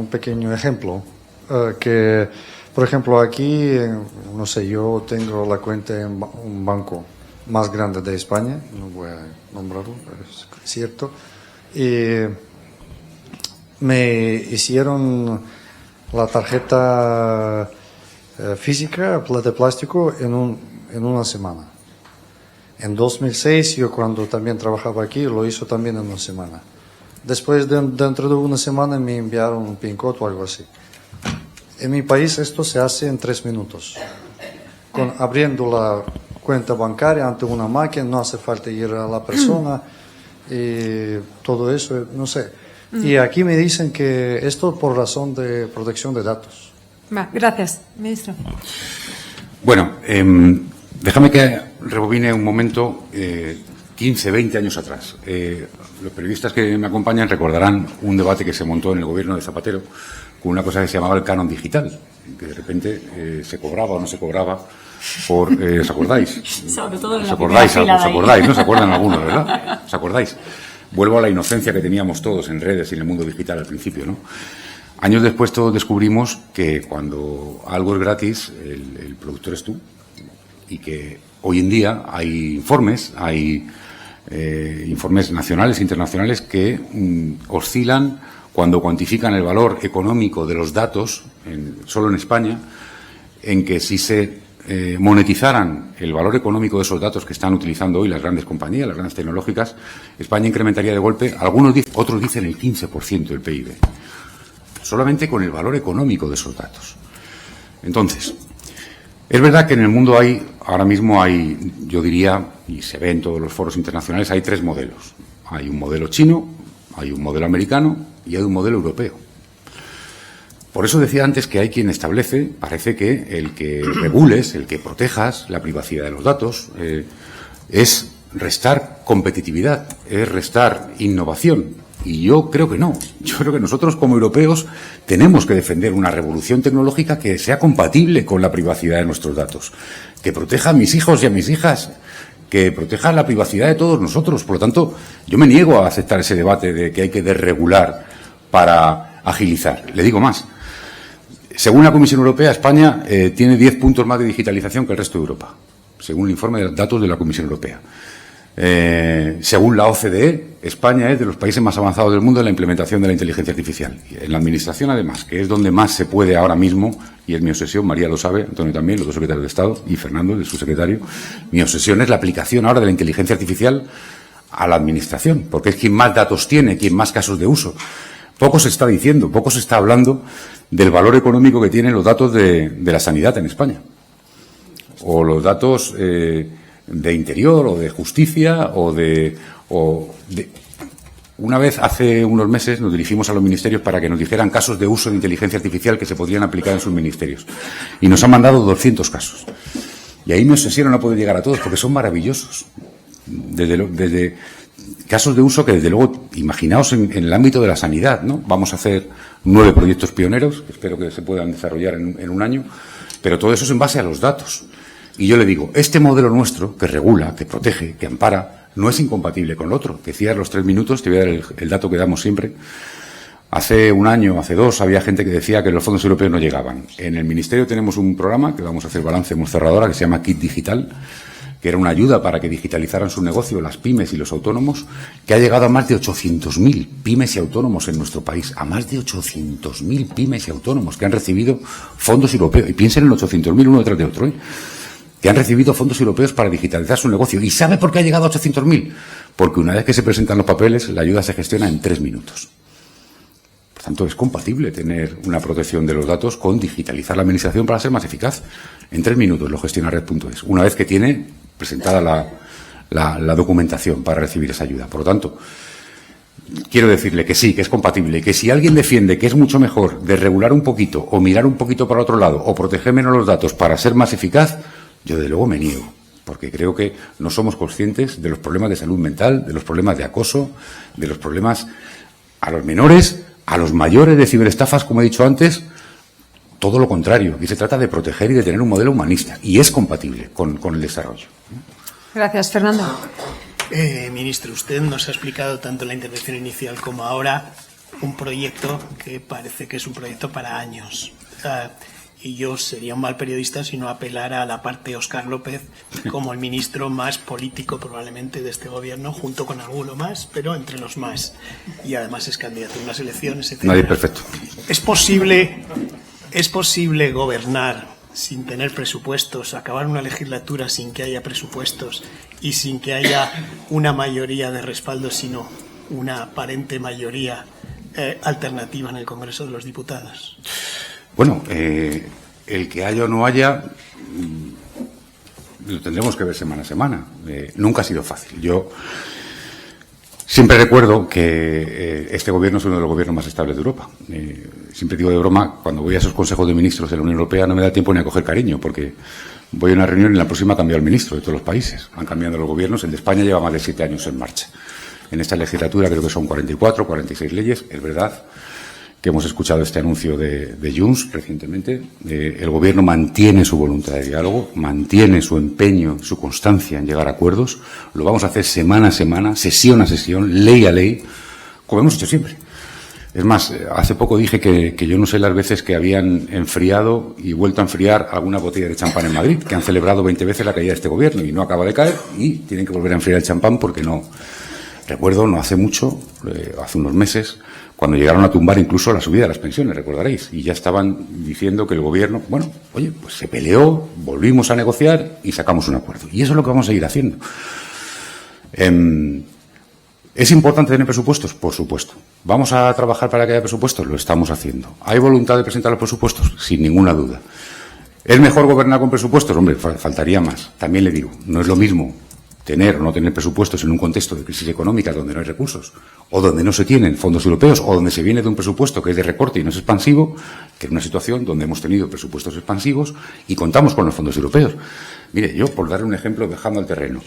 pequeño ejemplo, que por ejemplo aquí, no sé, yo tengo la cuenta en un banco más grande de España, no voy a nombrarlo, pero es cierto, y me hicieron la tarjeta física de plástico en una semana. En 2006, yo cuando también trabajaba aquí, lo hizo también en una semana. Después, dentro de una semana, me enviaron un PIN code o algo así. En mi país esto se hace en 3 minutos. Abriendo la cuenta bancaria ante una máquina, no hace falta ir a la persona y todo eso, no sé. Y aquí me dicen que esto por razón de protección de datos. Gracias, ministro. Bueno, déjame que rebobine un momento 15, 20 años atrás. Los periodistas que me acompañan recordarán un debate que se montó en el gobierno de Zapatero con una cosa que se llamaba el canon digital. que de repente se cobraba o no se cobraba por... ¿os acordáis? Sobre todo en ¿Os la acordáis? primera ¿Os fila de acordáis? ahí. ¿No se acuerdan algunos, verdad? ¿Os acordáis? Vuelvo a la inocencia que teníamos todos en redes y en el mundo digital al principio, ¿no? Años después todos descubrimos que cuando algo es gratis, el productor es tú, y que hoy en día hay informes nacionales e internacionales que oscilan cuando cuantifican el valor económico de los datos, solo en España, en que si se monetizaran el valor económico de esos datos que están utilizando hoy las grandes compañías, las grandes tecnológicas, España incrementaría de golpe, otros dicen el 15% del PIB, solamente con el valor económico de esos datos. Entonces, es verdad que en el mundo ahora mismo hay, yo diría, y se ve en todos los foros internacionales, hay 3 modelos. Hay un modelo chino, hay un modelo americano y hay un modelo europeo. Por eso decía antes que hay quien establece, parece que el que regules, el que protejas la privacidad de los datos, es restar competitividad, es restar innovación. Y yo creo que no. Yo creo que nosotros como europeos tenemos que defender una revolución tecnológica que sea compatible con la privacidad de nuestros datos, que proteja a mis hijos y a mis hijas, que proteja la privacidad de todos nosotros. Por lo tanto, yo me niego a aceptar ese debate de que hay que desregular para agilizar. Le digo más. Según la Comisión Europea, España tiene 10 puntos más de digitalización que el resto de Europa, según el informe de datos de la Comisión Europea. Según la OCDE, España es de los países más avanzados del mundo en la implementación de la inteligencia artificial. En la Administración, además, que es donde más se puede ahora mismo, y es mi obsesión, María lo sabe, Antonio también, los dos secretarios de Estado, y Fernando, el subsecretario, mi obsesión es la aplicación ahora de la inteligencia artificial a la Administración, porque es quien más datos tiene, quien más casos de uso. Poco se está diciendo, poco se está hablando del valor económico que tienen los datos de la sanidad en España, o los datos de interior o de justicia Una vez, hace unos meses, nos dirigimos a los ministerios para que nos dijeran casos de uso de inteligencia artificial que se podrían aplicar en sus ministerios. Y nos han mandado 200 casos. Y ahí mi obsesión no puede llegar a todos porque son maravillosos. Desde casos de uso que, desde luego, imaginaos en el ámbito de la sanidad, ¿no? Vamos a hacer 9 proyectos pioneros, que espero que se puedan desarrollar en un año, pero todo eso es en base a los datos. Y yo le digo, este modelo nuestro, que regula, que protege, que ampara, no es incompatible con el otro. Decía los 3 minutos, te voy a dar el dato que damos siempre. Hace un año, hace 2, había gente que decía que los fondos europeos no llegaban. En el Ministerio tenemos un programa, que vamos a hacer balance, hemos cerrado ahora, que se llama Kit Digital, que era una ayuda para que digitalizaran su negocio las pymes y los autónomos, que ha llegado a más de 800.000 pymes y autónomos en nuestro país, a más de 800.000 pymes y autónomos que han recibido fondos europeos. Y piensen en 800.000 uno detrás de otro, que han recibido fondos europeos para digitalizar su negocio. ¿Y sabe por qué ha llegado a 800.000? Porque una vez que se presentan los papeles, la ayuda se gestiona en 3 minutos. Por tanto, es compatible tener una protección de los datos con digitalizar la administración para ser más eficaz. En 3 minutos lo gestiona Red.es, una vez que tiene presentada la documentación para recibir esa ayuda. Por lo tanto, quiero decirle que sí, que es compatible, que si alguien defiende que es mucho mejor desregular un poquito o mirar un poquito para otro lado o proteger menos los datos para ser más eficaz, yo de luego me niego, porque creo que no somos conscientes de los problemas de salud mental, de los problemas de acoso, de los problemas a los menores, a los mayores de ciberestafas, como he dicho antes. Todo lo contrario, aquí se trata de proteger y de tener un modelo humanista, y es compatible con el desarrollo. Gracias, Fernando. Ministro, usted nos ha explicado tanto en la intervención inicial como ahora un proyecto que parece que es un proyecto para años. Y yo sería un mal periodista si no apelara a la parte Óscar López como el ministro más político probablemente de este gobierno, junto con alguno más, pero entre los más. Y además es candidato en unas elecciones, etc. Nadie es perfecto. ¿Es posible gobernar sin tener presupuestos, acabar una legislatura sin que haya presupuestos y sin que haya una mayoría de respaldo, sino una aparente mayoría alternativa en el Congreso de los Diputados? Bueno, el que haya o no haya, lo tendremos que ver semana a semana. Nunca ha sido fácil. Yo siempre recuerdo que este gobierno es uno de los gobiernos más estables de Europa. Siempre digo de broma, cuando voy a esos consejos de ministros de la Unión Europea no me da tiempo ni a coger cariño, porque voy a una reunión y en la próxima ha cambiado el ministro de todos los países. Han cambiado los gobiernos. El de España lleva más de 7 años en marcha. En esta legislatura creo que son 44, 46 leyes. Es verdad que hemos escuchado este anuncio de Junts recientemente. El Gobierno mantiene su voluntad de diálogo, mantiene su empeño, su constancia en llegar a acuerdos. Lo vamos a hacer semana a semana, sesión a sesión, ley a ley, como hemos hecho siempre. Es más, hace poco dije que yo no sé las veces que habían enfriado y vuelto a enfriar alguna botella de champán en Madrid, que han celebrado 20 veces la caída de este Gobierno y no acaba de caer y tienen que volver a enfriar el champán porque no. Recuerdo, no hace mucho, hace unos meses, cuando llegaron a tumbar incluso la subida de las pensiones, recordaréis, y ya estaban diciendo que el Gobierno, bueno, oye, pues se peleó, volvimos a negociar y sacamos un acuerdo. Y eso es lo que vamos a seguir haciendo. ¿Es importante tener presupuestos? Por supuesto. ¿Vamos a trabajar para que haya presupuestos? Lo estamos haciendo. ¿Hay voluntad de presentar los presupuestos? Sin ninguna duda. ¿Es mejor gobernar con presupuestos? Hombre, faltaría más. También le digo, no es lo mismo tener o no tener presupuestos en un contexto de crisis económica donde no hay recursos, o donde no se tienen fondos europeos, o donde se viene de un presupuesto que es de recorte y no es expansivo, que en una situación donde hemos tenido presupuestos expansivos y contamos con los fondos europeos. Mire, yo, por darle un ejemplo, dejando al terreno,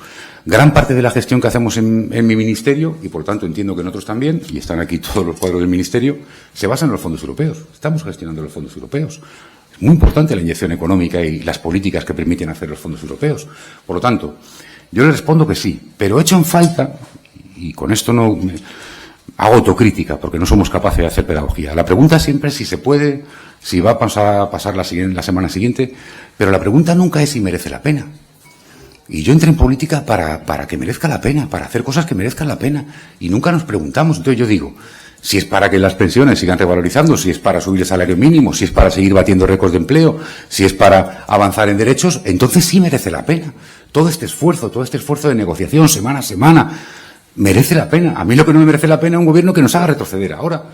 gran parte de la gestión que hacemos en mi ministerio, y por tanto entiendo que en otros también, y están aquí todos los cuadros del ministerio, se basa en los fondos europeos. Estamos gestionando los fondos europeos. Es muy importante la inyección económica y las políticas que permiten hacer los fondos europeos. Por lo tanto, yo le respondo que sí, pero hecho en falta, y con esto no hago autocrítica, porque no somos capaces de hacer pedagogía. La pregunta siempre es si se puede, si va a pasar la semana siguiente, pero la pregunta nunca es si merece la pena. Y yo entré en política para que merezca la pena, para hacer cosas que merezcan la pena, y nunca nos preguntamos. Entonces yo digo, si es para que las pensiones sigan revalorizando, si es para subir el salario mínimo, si es para seguir batiendo récords de empleo, si es para avanzar en derechos, entonces sí merece la pena. Todo este esfuerzo de negociación semana a semana, merece la pena. A mí lo que no me merece la pena es un Gobierno que nos haga retroceder ahora.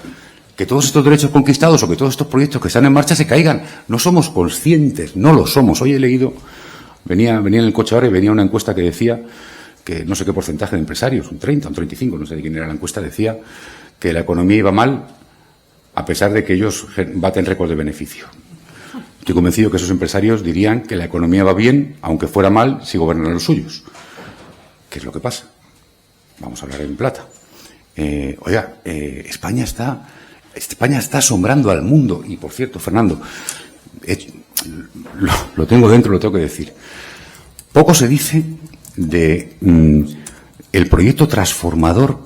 Que todos estos derechos conquistados o que todos estos proyectos que están en marcha se caigan. No somos conscientes, no lo somos. Hoy he leído, venía en el coche ahora y venía una encuesta que decía que no sé qué porcentaje de empresarios, un 30, un 35, no sé de quién era la encuesta, decía que la economía iba mal a pesar de que ellos baten récords de beneficio. Estoy convencido que esos empresarios dirían que la economía va bien, aunque fuera mal, si gobernan los suyos. ¿Qué es lo que pasa? Vamos a hablar en plata. España está asombrando al mundo. Y, por cierto, Fernando, lo tengo dentro, lo tengo que decir. Poco se dice de el proyecto transformador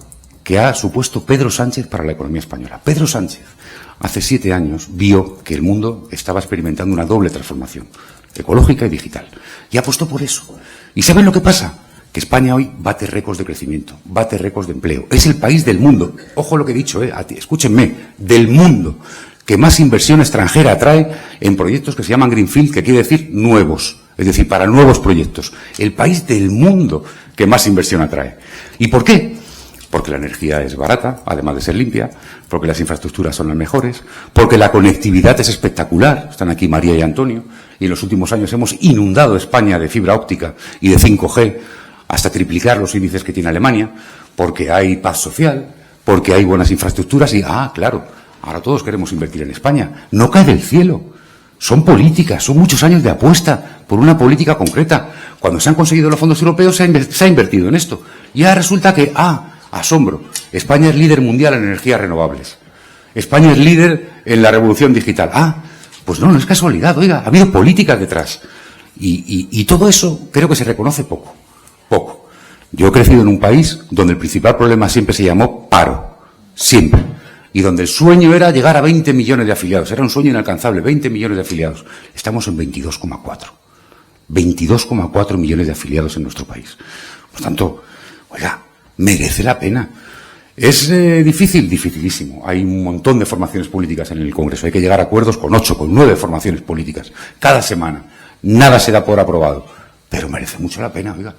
que ha supuesto Pedro Sánchez para la economía española. Pedro Sánchez, hace 7 años, vio que el mundo estaba experimentando una doble transformación, ecológica y digital, y apostó por eso. ¿Y saben lo que pasa? Que España hoy bate récords de crecimiento, bate récords de empleo. Es el país del mundo, ojo lo que he dicho, escúchenme, del mundo, que más inversión extranjera atrae en proyectos que se llaman Greenfield, que quiere decir nuevos, es decir, para nuevos proyectos. El país del mundo que más inversión atrae. ¿Y por qué? Porque la energía es barata, además de ser limpia, porque las infraestructuras son las mejores, porque la conectividad es espectacular. Están aquí María y Antonio, y en los últimos años hemos inundado España de fibra óptica y de 5G, hasta triplicar los índices que tiene Alemania, porque hay paz social, porque hay buenas infraestructuras y, claro, ahora todos queremos invertir en España. No cae del cielo. Son políticas, son muchos años de apuesta por una política concreta. Cuando se han conseguido los fondos europeos se ha invertido en esto. Y ahora resulta que, asombro, España es líder mundial en energías renovables. España es líder en la revolución digital. Pues no es casualidad, oiga, ha habido políticas detrás. Y todo eso creo que se reconoce poco. Yo he crecido en un país donde el principal problema siempre se llamó paro. Siempre. Y donde el sueño era llegar a 20 millones de afiliados. Era un sueño inalcanzable, 20 millones de afiliados. Estamos en 22,4. 22,4 millones de afiliados en nuestro país. Por tanto, oiga, merece la pena. ¿Es difícil? Dificilísimo. Hay un montón de formaciones políticas en el Congreso. Hay que llegar a acuerdos con 8, con 9 formaciones políticas. Cada semana. Nada se da por aprobado. Pero merece mucho la pena, oiga.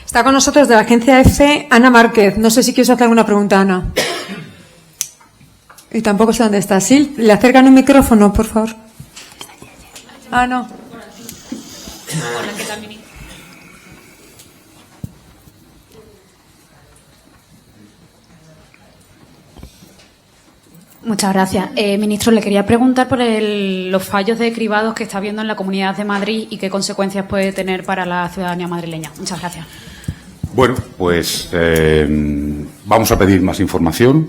Está con nosotros de la agencia EFE, Ana Márquez. No sé si quieres hacer alguna pregunta, Ana. Y tampoco sé dónde está. Sí, le acercan un micrófono, por favor. No. Muchas gracias. Ministro, le quería preguntar por los fallos de cribados que está habiendo en la Comunidad de Madrid y qué consecuencias puede tener para la ciudadanía madrileña. Muchas gracias. Bueno, pues vamos a pedir más información.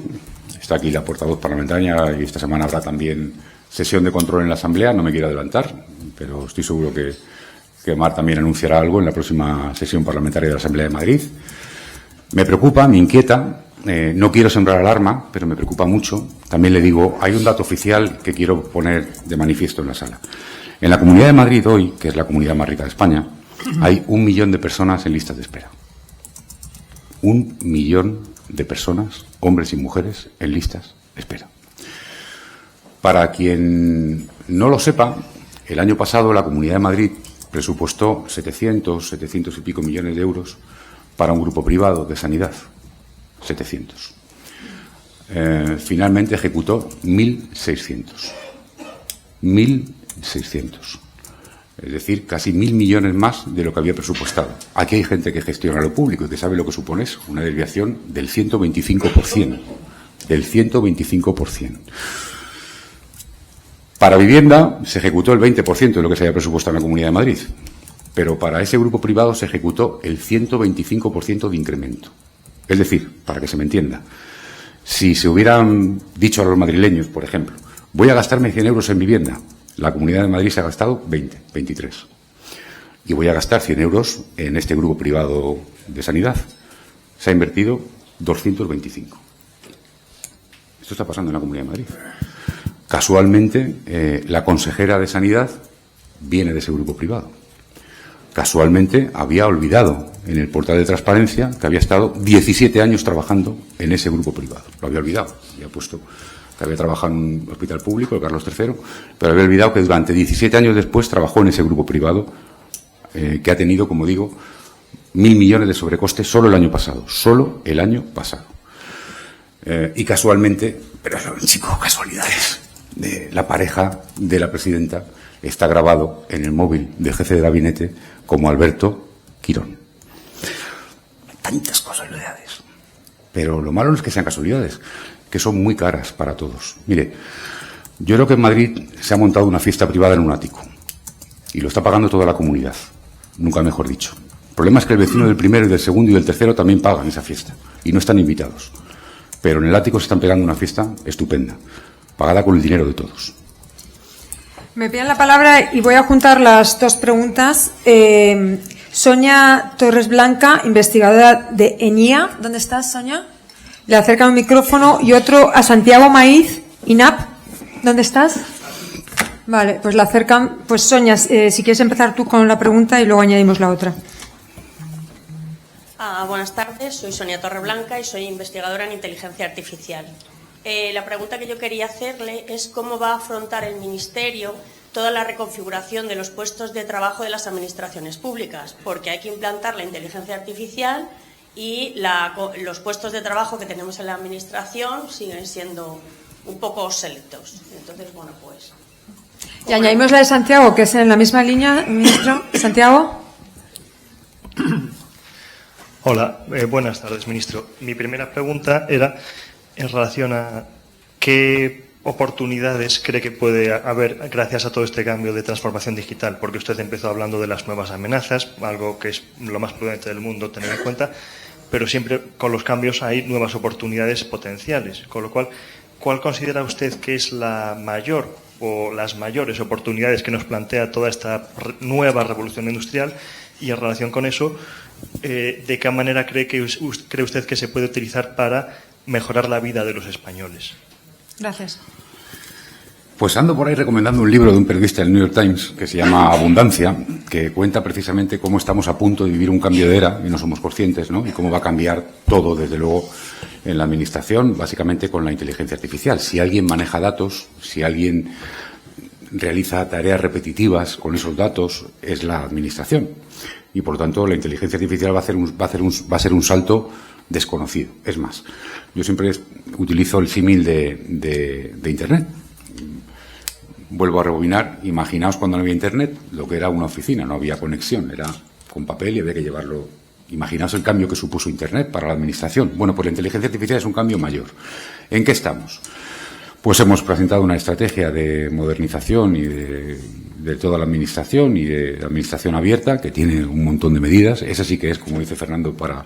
Está aquí la portavoz parlamentaria y esta semana habrá también sesión de control en la Asamblea. No me quiero adelantar, pero estoy seguro que Mar también anunciará algo en la próxima sesión parlamentaria de la Asamblea de Madrid. Me preocupa, me inquieta, no quiero sembrar alarma, pero me preocupa mucho. También le digo, hay un dato oficial que quiero poner de manifiesto en la sala. En la Comunidad de Madrid hoy, que es la comunidad más rica de España, hay 1 millón de personas en listas de espera. 1 millón de personas, hombres y mujeres, en listas de espera. Para quien no lo sepa, el año pasado la Comunidad de Madrid presupuestó 700 y pico millones de euros para un grupo privado de sanidad. 700. Finalmente ejecutó 1.600. 1.600. Es decir, casi 1.000 millones más de lo que había presupuestado. Aquí hay gente que gestiona lo público y que sabe lo que supone eso, una desviación del 125%. Del 125%. Para vivienda se ejecutó el 20% de lo que se había presupuestado en la Comunidad de Madrid, pero para ese grupo privado se ejecutó el 125% de incremento. Es decir, para que se me entienda, si se hubieran dicho a los madrileños, por ejemplo, voy a gastarme 100 euros en vivienda, la Comunidad de Madrid se ha gastado 23. Y voy a gastar 100 euros en este grupo privado de sanidad. Se ha invertido 225. Esto está pasando en la Comunidad de Madrid. Casualmente, la consejera de Sanidad viene de ese grupo privado. Casualmente, había olvidado en el portal de transparencia que había estado 17 años trabajando en ese grupo privado. Lo había olvidado. Había puesto que había trabajado en un hospital público, el Carlos III, pero había olvidado que durante 17 años después trabajó en ese grupo privado que ha tenido, como digo, 1.000 millones de sobrecoste solo el año pasado. Solo el año pasado. Y casualmente, pero son, chicos, casualidades. La pareja de la presidenta está grabado en el móvil del jefe de gabinete como Alberto Quirón. Tantas casualidades. Pero lo malo no es que sean casualidades, que son muy caras para todos. Mire, yo creo que en Madrid se ha montado una fiesta privada en un ático y lo está pagando toda la comunidad, nunca mejor dicho. El problema es que el vecino del primero y del segundo y del tercero también pagan esa fiesta y no están invitados. Pero en el ático se están pegando una fiesta estupenda, pagada con el dinero de todos. Me piden la palabra y voy a juntar las dos preguntas. Sonia Torres Blanca, investigadora de ENIA. ¿Dónde estás, Sonia? Le acerca un micrófono. Y otro a Santiago Maíz, INAP. ¿Dónde estás? Vale, pues le acercan. Pues Sonia, si quieres empezar tú con la pregunta y luego añadimos la otra. Buenas tardes, soy Sonia Torreblanca y soy investigadora en inteligencia artificial. La pregunta que yo quería hacerle es cómo va a afrontar el Ministerio toda la reconfiguración de los puestos de trabajo de las administraciones públicas, porque hay que implantar la inteligencia artificial y los puestos de trabajo que tenemos en la Administración siguen siendo un poco selectos. Entonces, bueno, pues... Y añadimos la de Santiago, que es en la misma línea, ministro. Santiago. Hola, buenas tardes, ministro. Mi primera pregunta era en relación a qué oportunidades cree que puede haber gracias a todo este cambio de transformación digital, porque usted empezó hablando de las nuevas amenazas, algo que es lo más prudente del mundo tener en cuenta, pero siempre con los cambios hay nuevas oportunidades potenciales, con lo cual, ¿cuál considera usted que es la mayor o las mayores oportunidades que nos plantea toda esta nueva revolución industrial? Y en relación con eso, ¿de qué manera cree usted que se puede utilizar para mejorar la vida de los españoles? Gracias. Pues ando por ahí recomendando un libro de un periodista del New York Times que se llama Abundancia, que cuenta precisamente cómo estamos a punto de vivir un cambio de era y no somos conscientes, ¿no? Y cómo va a cambiar todo, desde luego, en la Administración, básicamente con la inteligencia artificial. Si alguien maneja datos, si alguien realiza tareas repetitivas con esos datos, es la Administración. Y, por tanto, la inteligencia artificial va a ser un salto desconocido. Es más, yo siempre utilizo el símil de Internet. Vuelvo a rebobinar. Imaginaos cuando no había Internet lo que era una oficina, no había conexión, era con papel y había que llevarlo. Imaginaos el cambio que supuso Internet para la Administración. Bueno, pues la inteligencia artificial es un cambio mayor. ¿En qué estamos? Pues hemos presentado una estrategia de modernización y de toda la Administración y de Administración abierta, que tiene un montón de medidas. Esa sí que es, como dice Fernando, para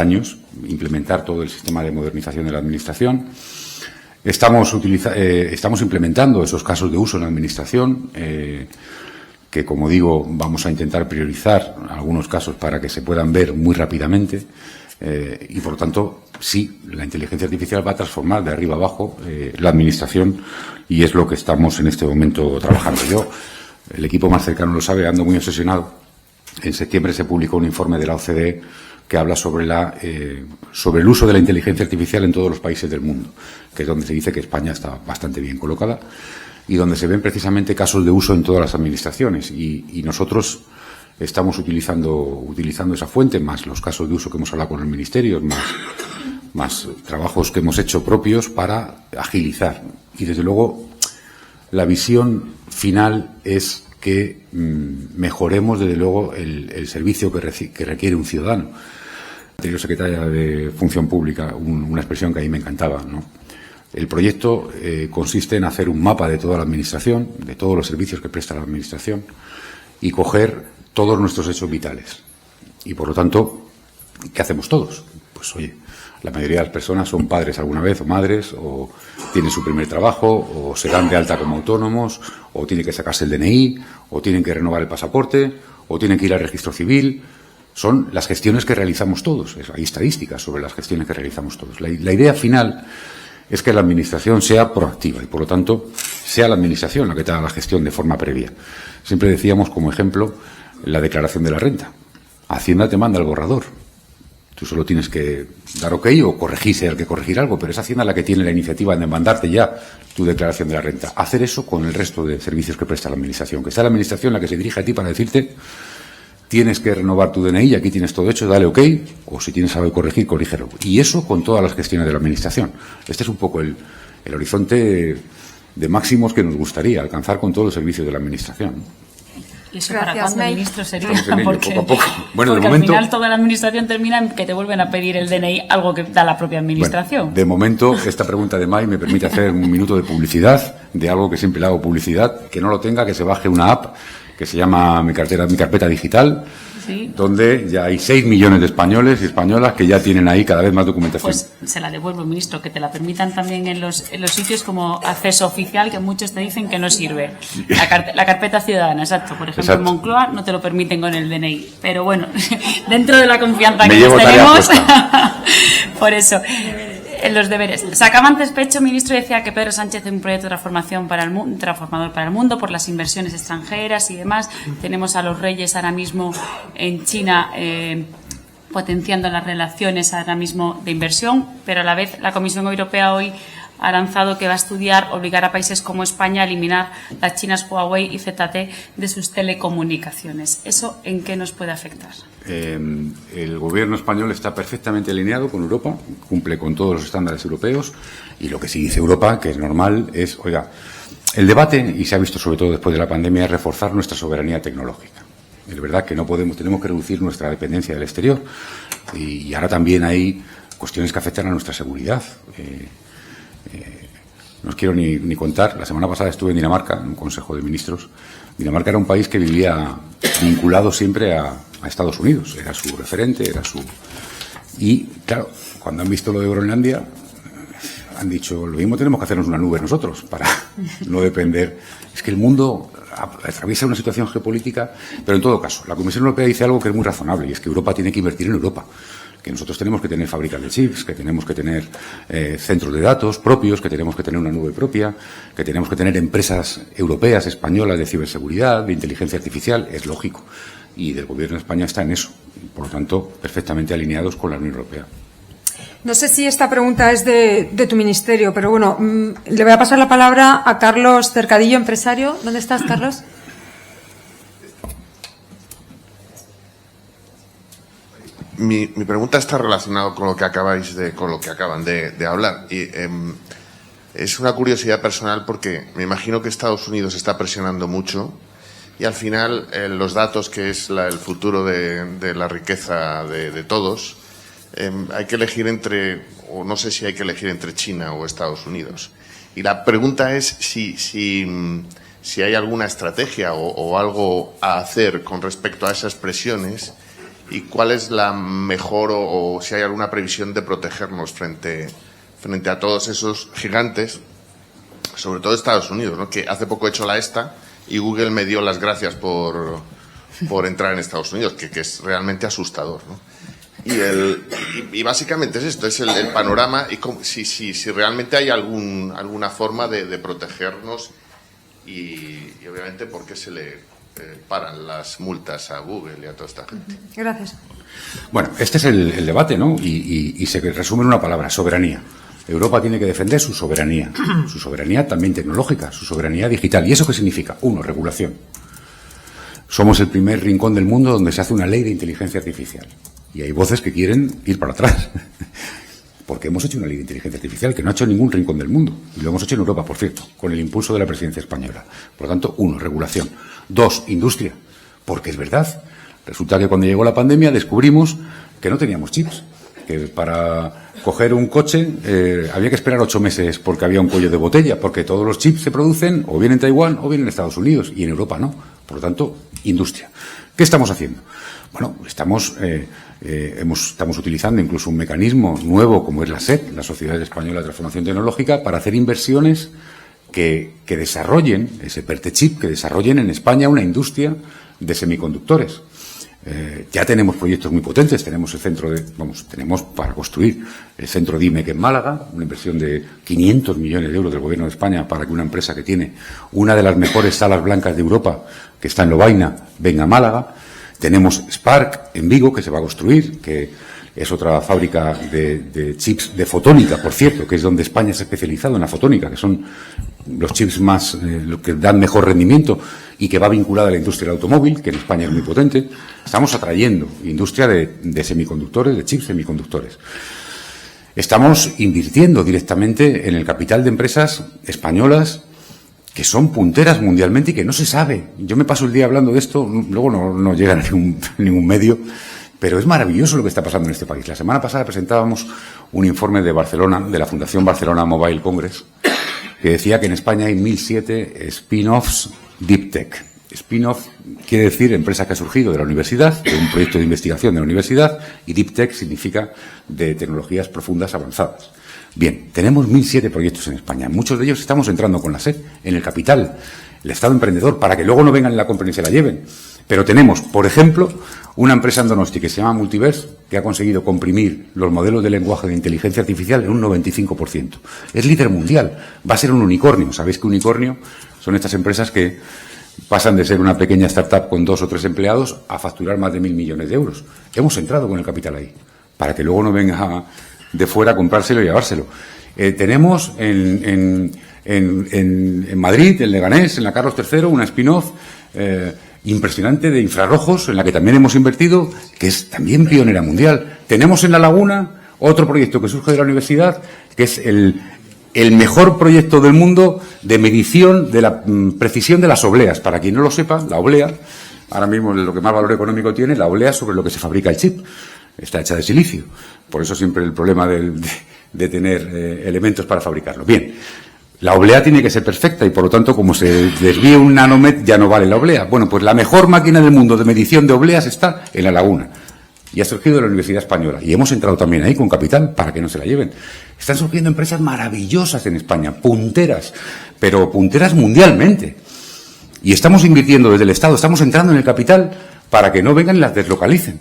años, implementar todo el sistema de modernización de la Administración. Estamos implementando esos casos de uso en la Administración, que, como digo, vamos a intentar priorizar algunos casos para que se puedan ver muy rápidamente. Y, por lo tanto, sí, la inteligencia artificial va a transformar de arriba abajo la Administración, y es lo que estamos en este momento trabajando. Yo, el equipo más cercano lo sabe, ando muy obsesionado. En septiembre se publicó un informe de la OCDE que habla sobre el uso de la inteligencia artificial en todos los países del mundo, que es donde se dice que España está bastante bien colocada y donde se ven precisamente casos de uso en todas las administraciones. Y nosotros estamos utilizando esa fuente, más los casos de uso que hemos hablado con el Ministerio, más trabajos que hemos hecho propios para agilizar. Y, desde luego, la visión final es que mejoremos, desde luego, el servicio que requiere un ciudadano. La anterior secretaria de Función Pública, una expresión que a mí me encantaba, ¿no? El proyecto consiste en hacer un mapa de toda la Administración, de todos los servicios que presta la Administración, y coger todos nuestros hechos vitales. Y, por lo tanto, ¿qué hacemos todos? Pues, oye, la mayoría de las personas son padres alguna vez, o madres, o tienen su primer trabajo, o se dan de alta como autónomos, o tienen que sacarse el DNI, o tienen que renovar el pasaporte, o tienen que ir al registro civil. Son las gestiones que realizamos todos. Hay estadísticas sobre las gestiones que realizamos todos. La idea final es que la Administración sea proactiva y, por lo tanto, sea la Administración la que te haga la gestión de forma previa. Siempre decíamos, como ejemplo, la declaración de la renta. Hacienda te manda el borrador. Tú solo tienes que dar ok o corregir si hay que corregir algo, pero es Hacienda la que tiene la iniciativa de mandarte ya tu declaración de la renta. Hacer eso con el resto de servicios que presta la Administración. Que sea la Administración la que se dirige a ti para decirte: tienes que renovar tu DNI, aquí tienes todo hecho, dale ok, o si tienes algo que corregir, corrígelo. Y eso con todas las gestiones de la Administración. Este es un poco el horizonte de máximos que nos gustaría alcanzar con todos los servicios de la Administración. ¿Y eso para cuándo, ministro, sería? Porque, poco a poco. Bueno, porque de momento, al final toda la Administración termina en que te vuelven a pedir el DNI, algo que da la propia Administración. Bueno, de momento, esta pregunta de May me permite hacer un minuto de publicidad, de algo que siempre le hago publicidad. Que no lo tenga, que se baje una app que se llama Mi Carpeta Digital, ¿sí? Donde ya hay 6 millones de españoles y españolas que ya tienen ahí cada vez más documentación. Pues se la devuelvo, ministro, que te la permitan también en los sitios como acceso oficial, que muchos te dicen que no sirve. La carpeta ciudadana, exacto. Por ejemplo, exacto. En Moncloa no te lo permiten con el DNI. Pero bueno, dentro de la confianza que nos tenemos, por eso. En los deberes. Sacaba antes pecho, ministro, y decía que Pedro Sánchez es un proyecto de transformador para el mundo por las inversiones extranjeras y demás. Tenemos a los reyes ahora mismo en China potenciando las relaciones ahora mismo de inversión, pero a la vez la Comisión Europea hoy ha lanzado que va a estudiar obligar a países como España a eliminar las chinas Huawei y ZTE de sus telecomunicaciones. ¿Eso en qué nos puede afectar? El Gobierno español está perfectamente alineado con Europa, cumple con todos los estándares europeos, y lo que sí dice Europa, que es normal, es, oiga, el debate, y se ha visto sobre todo después de la pandemia, es reforzar nuestra soberanía tecnológica. Es verdad que tenemos que reducir nuestra dependencia del exterior, y ahora también hay cuestiones que afectan a nuestra seguridad. No os quiero ni contar, la semana pasada estuve en Dinamarca, en un Consejo de Ministros. Dinamarca era un país que vivía vinculado siempre a Estados Unidos, era su referente, Y, claro, cuando han visto lo de Groenlandia, han dicho, lo mismo tenemos que hacernos una nube nosotros, para no depender. Es que el mundo atraviesa una situación geopolítica, pero en todo caso, la Comisión Europea dice algo que es muy razonable, y es que Europa tiene que invertir en Europa. Que nosotros tenemos que tener fábricas de chips, que tenemos que tener centros de datos propios, que tenemos que tener una nube propia, que tenemos que tener empresas europeas, españolas de ciberseguridad, de inteligencia artificial, es lógico. Y del Gobierno de España está en eso. Por lo tanto, perfectamente alineados con la Unión Europea. No sé si esta pregunta es de tu ministerio, pero bueno, le voy a pasar la palabra a Carlos Cercadillo, empresario. ¿Dónde estás, Carlos? Mi pregunta está relacionada con lo que acaban de hablar. Y es una curiosidad personal porque me imagino que Estados Unidos está presionando mucho y al final los datos, que es el futuro de la riqueza de todos, hay que elegir o no sé si hay que elegir entre China o Estados Unidos. Y la pregunta es si hay alguna estrategia o algo a hacer con respecto a esas presiones. ¿Y cuál es la mejor o si hay alguna previsión de protegernos frente frente a todos esos gigantes, sobre todo Estados Unidos, ¿no? Que hace poco he hecho la esta y Google me dio las gracias por entrar en Estados Unidos, que es realmente asustador, ¿no? Y básicamente es esto, es el panorama y si realmente hay alguna forma de protegernos y obviamente por qué se le paran las multas a Google y a toda esta gente. Gracias. Bueno, este es el debate, ¿no? Y se resume en una palabra: soberanía. Europa tiene que defender su soberanía también tecnológica, su soberanía digital. ¿Y eso qué significa? Uno, regulación. Somos el primer rincón del mundo donde se hace una ley de inteligencia artificial. Y hay voces que quieren ir para atrás. Porque hemos hecho una ley de inteligencia artificial que no ha hecho ningún rincón del mundo. Y lo hemos hecho en Europa, por cierto, con el impulso de la presidencia española. Por lo tanto, uno, regulación. Dos, industria. Porque es verdad. Resulta que cuando llegó la pandemia descubrimos que no teníamos chips. Que para coger un coche había que esperar 8 meses porque había un cuello de botella. Porque todos los chips se producen o bien en Taiwán o bien en Estados Unidos. Y en Europa no. Por lo tanto, industria. ¿Qué estamos haciendo? Bueno, estamos utilizando incluso un mecanismo nuevo como es la SET, la Sociedad Española de Transformación Tecnológica, para hacer inversiones que desarrollen ese PERTE-chip, que desarrollen en España una industria de semiconductores. Ya tenemos proyectos muy potentes, tenemos tenemos para construir el centro DIMEC en Málaga, una inversión de 500 millones de euros del Gobierno de España para que una empresa que tiene una de las mejores salas blancas de Europa, que está en Lovaina, venga a Málaga. Tenemos Spark en Vigo, que se va a construir, que es otra fábrica de chips de fotónica, por cierto, que es donde España se ha especializado en la fotónica, que son los chips más, los que dan mejor rendimiento y que va vinculada a la industria del automóvil, que en España es muy potente. Estamos atrayendo industria de semiconductores, de chips semiconductores. Estamos invirtiendo directamente en el capital de empresas españolas que son punteras mundialmente y que no se sabe. Yo me paso el día hablando de esto, luego no llega a ningún medio, pero es maravilloso lo que está pasando en este país. La semana pasada presentábamos un informe de Barcelona, de la Fundación Barcelona Mobile Congress, que decía que en España hay 1.007 spin-offs Deep Tech. Spin-off quiere decir empresa que ha surgido de la universidad, de un proyecto de investigación de la universidad, y Deep Tech significa de tecnologías profundas avanzadas. Bien, tenemos 1.007 proyectos en España. Muchos de ellos estamos entrando con la SED en el capital, el Estado emprendedor, para que luego no vengan en la compra y se la lleven. Pero tenemos, por ejemplo, una empresa en Donosti que se llama Multiverse, que ha conseguido comprimir los modelos de lenguaje de inteligencia artificial en un 95%. Es líder mundial, va a ser un unicornio. Sabéis que unicornio son estas empresas que pasan de ser una pequeña startup con 2 o 3 empleados a facturar más de 1.000 millones de euros. Hemos entrado con el capital ahí, para que luego no venga de fuera a comprárselo y llevárselo. Tenemos en Madrid, en Leganés, en la Carlos III, una spin-off impresionante de infrarrojos, en la que también hemos invertido, que es también pionera mundial. Tenemos en La Laguna otro proyecto que surge de la universidad, que es el mejor proyecto del mundo de medición de la precisión de las obleas. Para quien no lo sepa, la oblea, ahora mismo lo que más valor económico tiene, la oblea sobre lo que se fabrica el chip. Está hecha de silicio. Por eso siempre el problema de tener elementos para fabricarlo. Bien, la oblea tiene que ser perfecta y, por lo tanto, como se desvíe un nanomet, ya no vale la oblea. Bueno, pues la mejor máquina del mundo de medición de obleas está en La Laguna. Y ha surgido de la Universidad Española. Y hemos entrado también ahí con capital para que no se la lleven. Están surgiendo empresas maravillosas en España, punteras, pero punteras mundialmente. Y estamos invirtiendo desde el Estado, estamos entrando en el capital para que no vengan y las deslocalicen.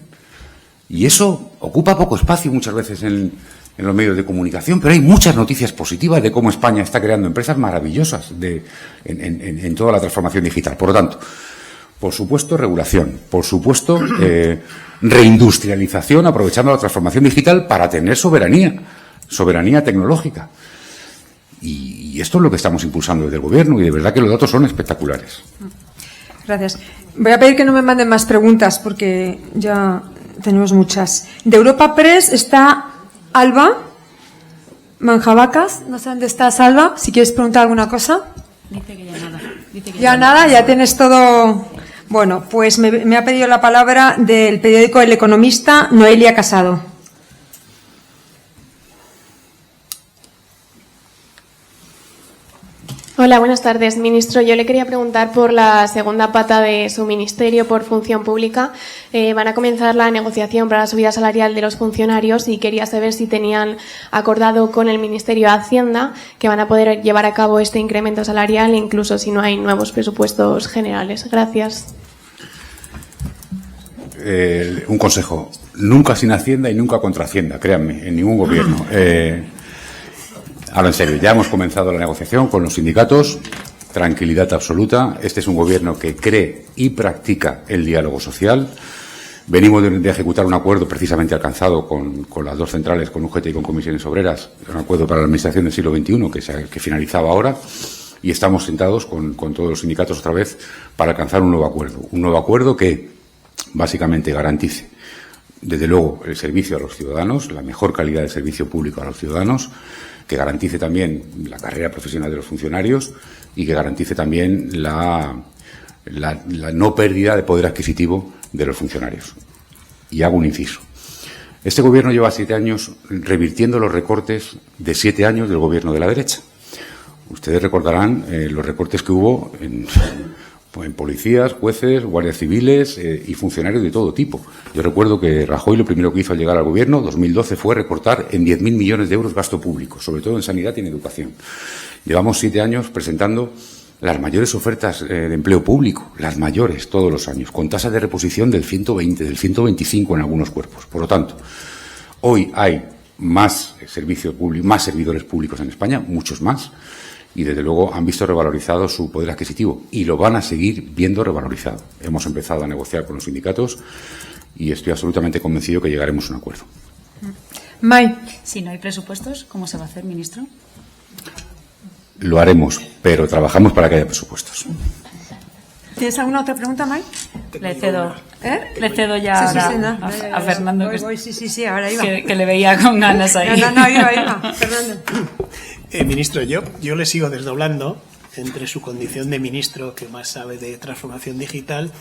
Y eso ocupa poco espacio muchas veces en los medios de comunicación, pero hay muchas noticias positivas de cómo España está creando empresas maravillosas en toda la transformación digital. Por lo tanto, por supuesto, regulación, por supuesto, reindustrialización, aprovechando la transformación digital para tener soberanía tecnológica. Y esto es lo que estamos impulsando desde el Gobierno y de verdad que los datos son espectaculares. Gracias. Voy a pedir que no me manden más preguntas porque ya tenemos muchas. De Europa Press está Alba Manjabacas. No sé dónde estás, Alba. Si quieres preguntar alguna cosa. Dice que ya nada. Ya nada, ya tienes todo. Bueno, pues me ha pedido la palabra del periódico El Economista, Noelia Casado. Hola. Hola, buenas tardes, ministro. Yo le quería preguntar por la segunda pata de su ministerio, por función pública. Van a comenzar la negociación para la subida salarial de los funcionarios y quería saber si tenían acordado con el Ministerio de Hacienda que van a poder llevar a cabo este incremento salarial, incluso si no hay nuevos presupuestos generales. Gracias. Un consejo. Nunca sin Hacienda y nunca contra Hacienda, créanme, en ningún gobierno. Ahora, en serio, ya hemos comenzado la negociación con los sindicatos, tranquilidad absoluta. Este es un gobierno que cree y practica el diálogo social. Venimos de ejecutar un acuerdo precisamente alcanzado con las dos centrales, con UGT y con Comisiones Obreras, un acuerdo para la Administración del siglo XXI que finalizaba ahora, y estamos sentados con todos los sindicatos otra vez para alcanzar un nuevo acuerdo que básicamente garantice, desde luego, el servicio a los ciudadanos, la mejor calidad de servicio público a los ciudadanos, que garantice también la carrera profesional de los funcionarios y que garantice también la no pérdida de poder adquisitivo de los funcionarios. Y hago un inciso. Este Gobierno lleva 7 años revirtiendo los recortes de 7 años del Gobierno de la derecha. Ustedes recordarán los recortes que hubo en policías, jueces, guardias civiles y funcionarios de todo tipo. Yo recuerdo que Rajoy lo primero que hizo al llegar al Gobierno, 2012, fue recortar en 10.000 millones de euros gasto público, sobre todo en sanidad y en educación. Llevamos 7 años presentando las mayores ofertas de empleo público, las mayores todos los años, con tasas de reposición del 120, del 125 en algunos cuerpos. Por lo tanto, hoy hay más servicios públicos, más servidores públicos en España, muchos más, y desde luego han visto revalorizado su poder adquisitivo y lo van a seguir viendo revalorizado. Hemos empezado a negociar con los sindicatos y estoy absolutamente convencido que llegaremos a un acuerdo. May. Si no hay presupuestos, ¿cómo se va a hacer, ministro? Lo haremos, pero trabajamos para que haya presupuestos. ¿Tienes alguna otra pregunta, May? Le cedo ya a Fernando. Sí, ahora iba. Que le veía con ganas ahí. No, iba. Fernando. Ministro, yo le sigo desdoblando entre su condición de ministro, que más sabe de transformación digital,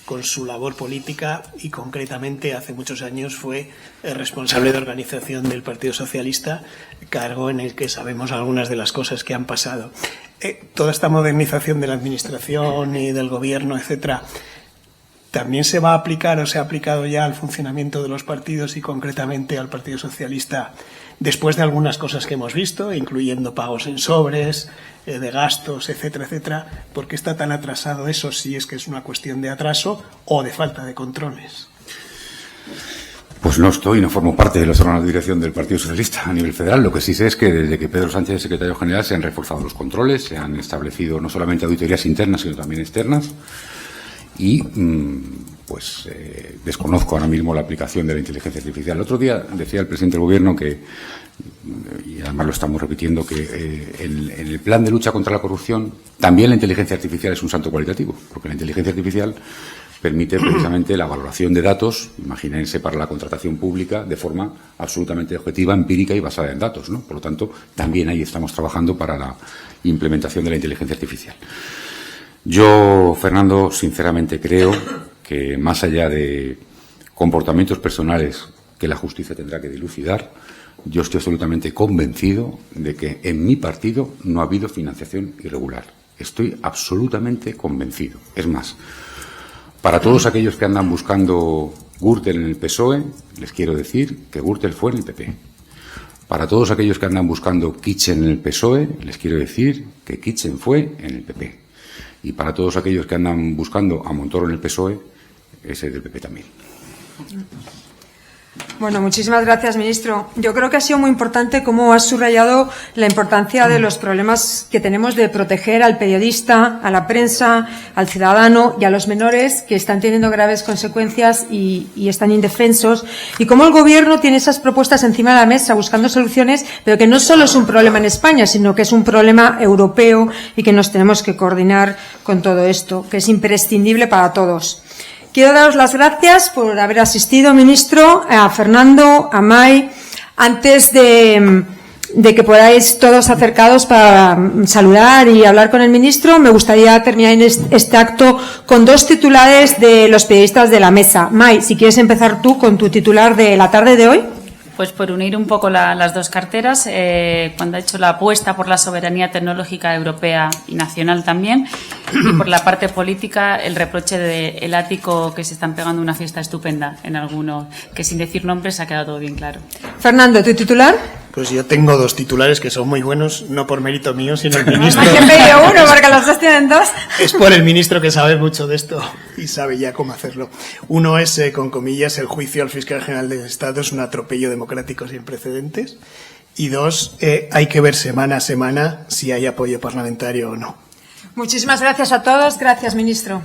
con su labor política y concretamente hace muchos años fue responsable de organización del Partido Socialista, cargo en el que sabemos algunas de las cosas que han pasado. Toda esta modernización de la administración y del gobierno, etcétera, ¿también se va a aplicar o se ha aplicado ya al funcionamiento de los partidos y concretamente al Partido Socialista después de algunas cosas que hemos visto, incluyendo pagos en sobres, de gastos, etcétera, etcétera? ¿Por qué está tan atrasado eso, si es que es una cuestión de atraso o de falta de controles? Pues no formo parte de los órganos de dirección del Partido Socialista a nivel federal. Lo que sí sé es que desde que Pedro Sánchez es secretario general se han reforzado los controles, se han establecido no solamente auditorías internas, sino también externas. Y desconozco ahora mismo la aplicación de la inteligencia artificial. El otro día decía el presidente del Gobierno y además lo estamos repitiendo, que en el plan de lucha contra la corrupción también la inteligencia artificial es un salto cualitativo, porque la inteligencia artificial permite precisamente la valoración de datos, imagínense, para la contratación pública, de forma absolutamente objetiva, empírica y basada en datos, ¿no? Por lo tanto, también ahí estamos trabajando para la implementación de la inteligencia artificial. Yo, Fernando, sinceramente creo que más allá de comportamientos personales que la justicia tendrá que dilucidar, yo estoy absolutamente convencido de que en mi partido no ha habido financiación irregular. Estoy absolutamente convencido. Es más, para todos aquellos que andan buscando Gürtel en el PSOE, les quiero decir que Gürtel fue en el PP. Para todos aquellos que andan buscando Kitchen en el PSOE, les quiero decir que Kitchen fue en el PP. Y para todos aquellos que andan buscando a Montoro en el PSOE, ese es del PP también. Bueno, muchísimas gracias, ministro. Yo creo que ha sido muy importante cómo has subrayado la importancia de los problemas que tenemos de proteger al periodista, a la prensa, al ciudadano y a los menores que están teniendo graves consecuencias y están indefensos, y cómo el Gobierno tiene esas propuestas encima de la mesa buscando soluciones, pero que no solo es un problema en España, sino que es un problema europeo y que nos tenemos que coordinar con todo esto, que es imprescindible para todos. Quiero daros las gracias por haber asistido, ministro, a Fernando, a May. Antes de que podáis todos acercados para saludar y hablar con el ministro, me gustaría terminar en este acto con 2 titulares de los periodistas de la mesa. May, si quieres empezar tú con tu titular de la tarde de hoy. Pues por unir un poco las dos carteras, cuando ha hecho la apuesta por la soberanía tecnológica europea y nacional también, y por la parte política, el reproche del ático que se están pegando una fiesta estupenda en algunos, que sin decir nombres ha quedado todo bien claro. Fernando, ¿tu titular? Pues yo tengo dos titulares que son muy buenos, no por mérito mío, sino el ministro. Hay que pedir uno porque los dos tienen dos. Es por el ministro que sabe mucho de esto y sabe ya cómo hacerlo. Uno es, con comillas, el juicio al fiscal general del Estado es un atropello democrático sin precedentes. Y dos, hay que ver semana a semana si hay apoyo parlamentario o no. Muchísimas gracias a todos. Gracias, ministro.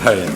Está bien.